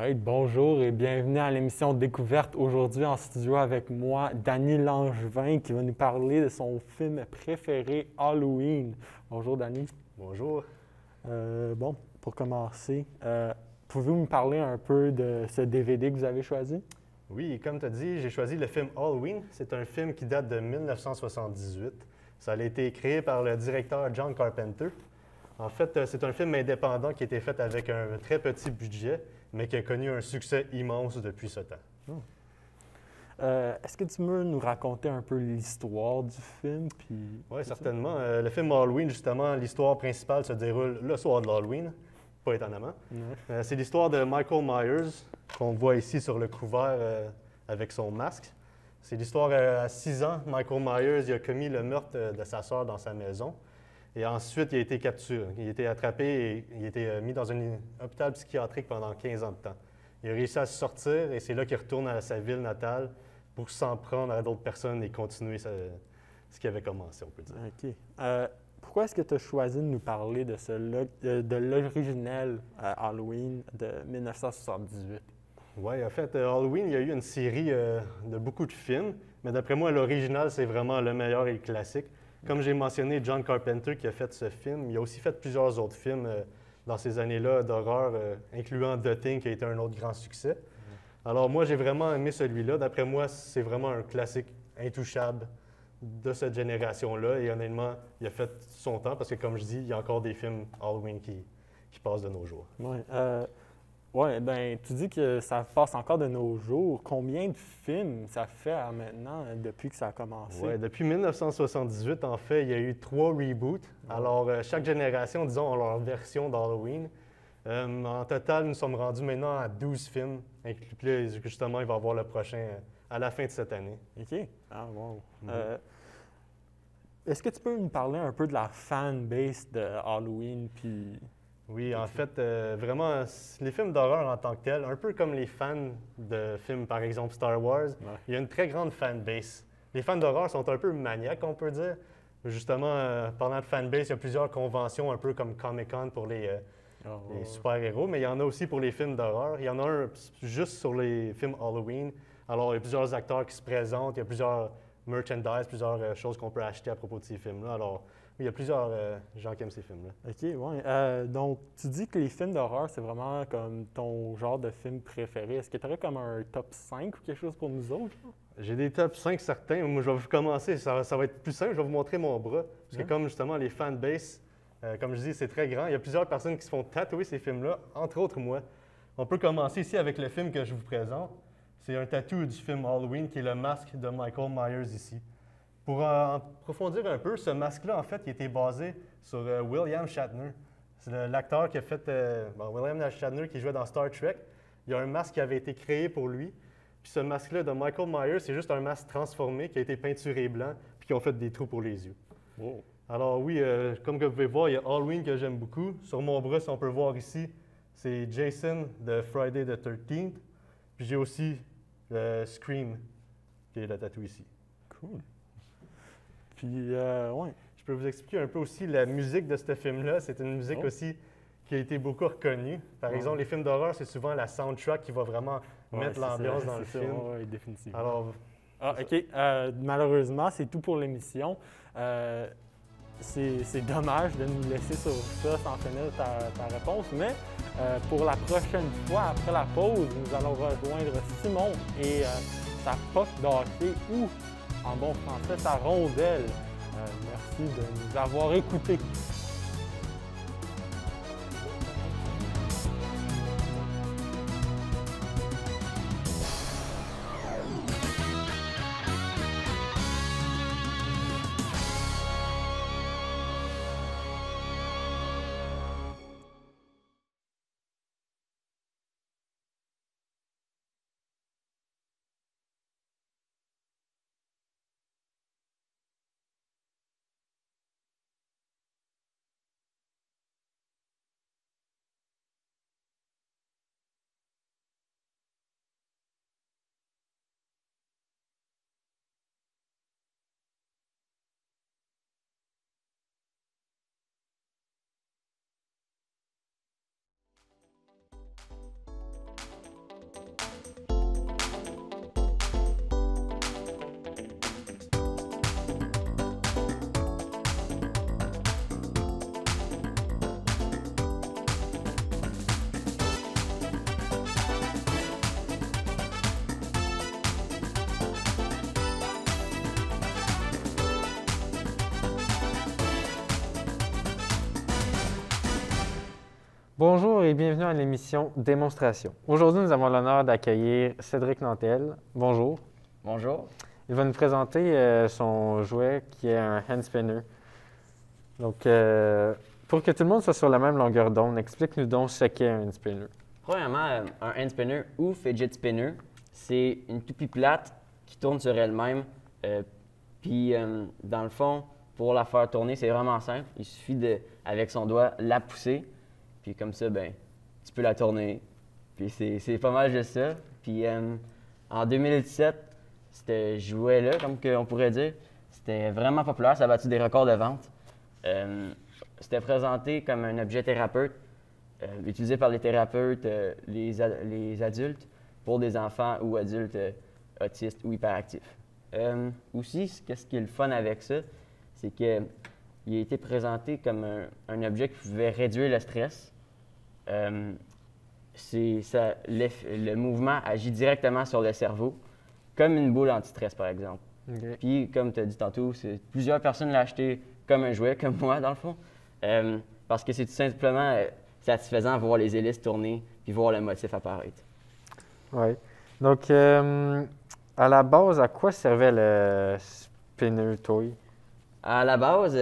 Right, bonjour et bienvenue à l'émission Découverte. Aujourd'hui en studio avec moi, Danny Langevin, qui va nous parler de son film préféré, Halloween. Bonjour Danny. Bonjour. Bon, pour commencer, pouvez-vous me parler un peu de ce DVD que vous avez choisi? Oui, comme tu as dit, j'ai choisi le film Halloween. C'est un film qui date de 1978. Ça a été créé par le directeur John Carpenter. En fait, c'est un film indépendant qui a été fait avec un très petit budget, mais qui a connu un succès immense depuis ce temps. Est-ce que tu peux nous raconter un peu l'histoire du film? Oui, certainement. Le film Halloween, justement, l'histoire principale se déroule le soir de l'Halloween, pas étonnamment. C'est l'histoire de Michael Myers, qu'on voit ici sur le couvert avec son masque. C'est l'histoire à 6 ans, Michael Myers il a commis le meurtre de sa sœur dans sa maison. Et ensuite, il a été capturé. Il a été attrapé et il a été mis dans un hôpital psychiatrique pendant 15 ans de temps. Il a réussi à se sortir et c'est là qu'il retourne à sa ville natale pour s'en prendre à d'autres personnes et continuer ce qui avait commencé, on peut dire. OK. Pourquoi est-ce que tu as choisi de nous parler de l'originel Halloween de 1978? Oui, en fait, Halloween, il y a eu une série de beaucoup de films, mais d'après moi, l'original, c'est vraiment le meilleur et le classique. Comme j'ai mentionné, John Carpenter qui a fait ce film, il a aussi fait plusieurs autres films dans ces années-là d'horreur, incluant The Thing qui a été un autre grand succès. Alors moi, j'ai vraiment aimé celui-là. D'après moi, c'est vraiment un classique intouchable de cette génération-là. Et honnêtement, il a fait son temps parce que, comme je dis, il y a encore des films Halloween qui passent de nos jours. Oui, bien, tu dis que ça passe encore de nos jours. Combien de films ça fait maintenant depuis que ça a commencé? Oui, depuis 1978, en fait, il y a eu 3 reboots. Alors, chaque génération, disons, a leur version d'Halloween. En total, nous sommes rendus maintenant à 12 films. Puis justement, il va y avoir le prochain à la fin de cette année. OK. Ah, wow. Est-ce que tu peux nous parler un peu de la fanbase de Halloween? Oui, en fait, vraiment, les films d'horreur en tant que tels, un peu comme les fans de films, par exemple Star Wars, il y a une très grande fanbase. Les fans d'horreur sont un peu maniaques, on peut dire. Justement, parlant de fanbase, il y a plusieurs conventions, un peu comme Comic-Con pour les super-héros, mais il y en a aussi pour les films d'horreur. Il y en a un juste sur les films Halloween. Alors, il y a plusieurs acteurs qui se présentent, il y a plusieurs merchandise, plusieurs choses qu'on peut acheter à propos de ces films-là. Alors, il y a plusieurs gens qui aiment ces films-là. OK, oui. Donc, tu dis que les films d'horreur, c'est vraiment comme ton genre de film préféré. Est-ce que tu aurais comme un top 5 ou quelque chose pour nous autres? J'ai des top 5 certains. Moi, je vais vous commencer. Ça va être plus simple. Je vais vous montrer mon bras. Parce que comme justement les fanbases, comme je dis, c'est très grand. Il y a plusieurs personnes qui se font tatouer ces films-là, entre autres moi. On peut commencer ici avec le film que je vous présente. C'est un tatou du film Halloween qui est le masque de Michael Myers ici. Pour approfondir un peu, ce masque-là, en fait, il était basé sur William Shatner. C'est l'acteur qui a fait William Shatner qui jouait dans Star Trek. Il y a un masque qui avait été créé pour lui. Puis ce masque-là de Michael Myers, c'est juste un masque transformé qui a été peinturé blanc puis qui ont fait des trous pour les yeux. Wow. Alors oui, comme vous pouvez voir, il y a Halloween que j'aime beaucoup. Sur mon bras, si on peut voir ici, c'est Jason de Friday the 13th. Puis j'ai aussi Scream, qui est le tatou ici. Cool. Puis, ouais. Je peux vous expliquer un peu aussi la musique de ce film-là. C'est une musique aussi qui a été beaucoup reconnue. Par exemple, les films d'horreur, c'est souvent la soundtrack qui va vraiment mettre l'ambiance dans le film. Oui, définitivement. Alors, OK. Malheureusement, c'est tout pour l'émission. C'est dommage de nous laisser sur ça sans finir ta réponse, mais pour la prochaine fois, après la pause, nous allons rejoindre Simon et sa poque d'hockey ou, en bon français, sa rondelle. Merci de nous avoir écoutés. Bonjour et bienvenue à l'émission Démonstration. Aujourd'hui, nous avons l'honneur d'accueillir Cédric Nantel. Bonjour. Bonjour. Il va nous présenter son jouet qui est un hand spinner. Donc, pour que tout le monde soit sur la même longueur d'onde, explique-nous donc ce qu'est un hand spinner. Premièrement, un hand spinner ou fidget spinner, c'est une toupie plate qui tourne sur elle-même. Puis, dans le fond, pour la faire tourner, c'est vraiment simple. Il suffit avec son doigt, la pousser. Puis comme ça, ben, tu peux la tourner. Puis c'est pas mal juste ça. Puis en 2017, ce jouet-là, comme on pourrait dire, c'était vraiment populaire. Ça a battu des records de vente. C'était présenté comme un objet thérapeute, utilisé par les thérapeutes, les adultes, pour des enfants ou adultes autistes ou hyperactifs. Aussi, ce qui est le fun avec ça, c'est qu'il a été présenté comme un objet qui pouvait réduire le stress. Le mouvement agit directement sur le cerveau, comme une boule anti-stress, par exemple. Okay. Puis, comme tu as dit tantôt, plusieurs personnes l'ont acheté comme un jouet, comme moi, dans le fond, parce que c'est tout simplement satisfaisant de voir les hélices tourner puis voir le motif apparaître. Oui. Donc, à la base, à quoi servait le spinner toy? À la base,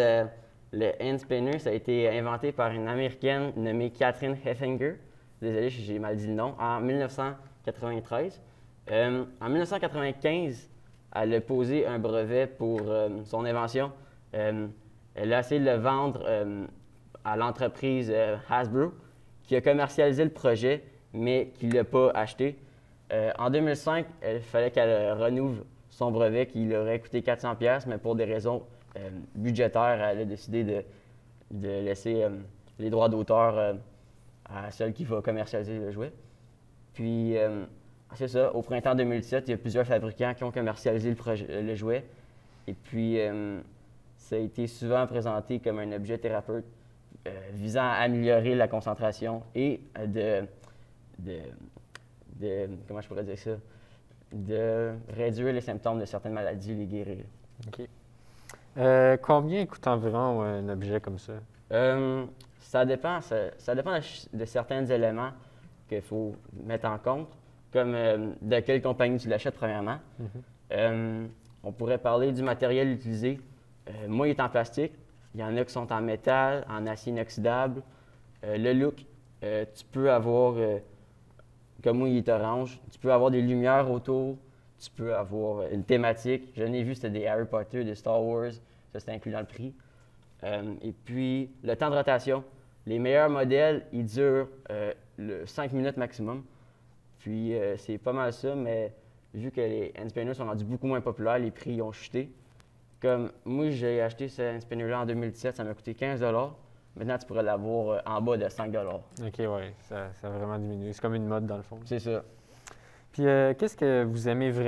le hand spinner, ça a été inventé par une Américaine nommée Catherine Heffinger. Désolé, j'ai mal dit le nom. En 1993. En 1995, elle a posé un brevet pour son invention. Elle a essayé de le vendre à l'entreprise Hasbro, qui a commercialisé le projet, mais qui ne l'a pas acheté. En 2005, il fallait qu'elle renouvelle son brevet qui lui aurait coûté 400$, mais pour des raisons budgétaires, elle a décidé de laisser les droits d'auteur à celle qui va commercialiser le jouet. Puis, c'est ça, au printemps 2017, il y a plusieurs fabricants qui ont commercialisé le jouet. Et puis, ça a été souvent présenté comme un objet thérapeute visant à améliorer la concentration et comment je pourrais dire ça? De réduire les symptômes de certaines maladies, les guérir. OK. Combien coûte environ un objet comme ça? Ça dépend de certains éléments qu'il faut mettre en compte, comme de quelle compagnie tu l'achètes, premièrement. Mm-hmm. On pourrait parler du matériel utilisé. Moi, il est en plastique. Il y en a qui sont en métal, en acier inoxydable. Le look, tu peux avoir, comme moi, il est orange, tu peux avoir des lumières autour, tu peux avoir une thématique. Je n'ai vu, c'était des Harry Potter, des Star Wars, ça c'est inclus dans le prix. Et puis, le temps de rotation. Les meilleurs modèles, ils durent 5 minutes maximum. Puis, c'est pas mal ça, mais vu que les hand spinners sont rendus beaucoup moins populaires, les prix ont chuté. Comme moi, j'ai acheté ce hand spinner-là en 2017, ça m'a coûté 15$. Maintenant, tu pourrais l'avoir en bas de 5$. OK, oui, ça a vraiment diminué. C'est comme une mode, dans le fond. C'est ça. Puis, qu'est-ce que vous aimez vraiment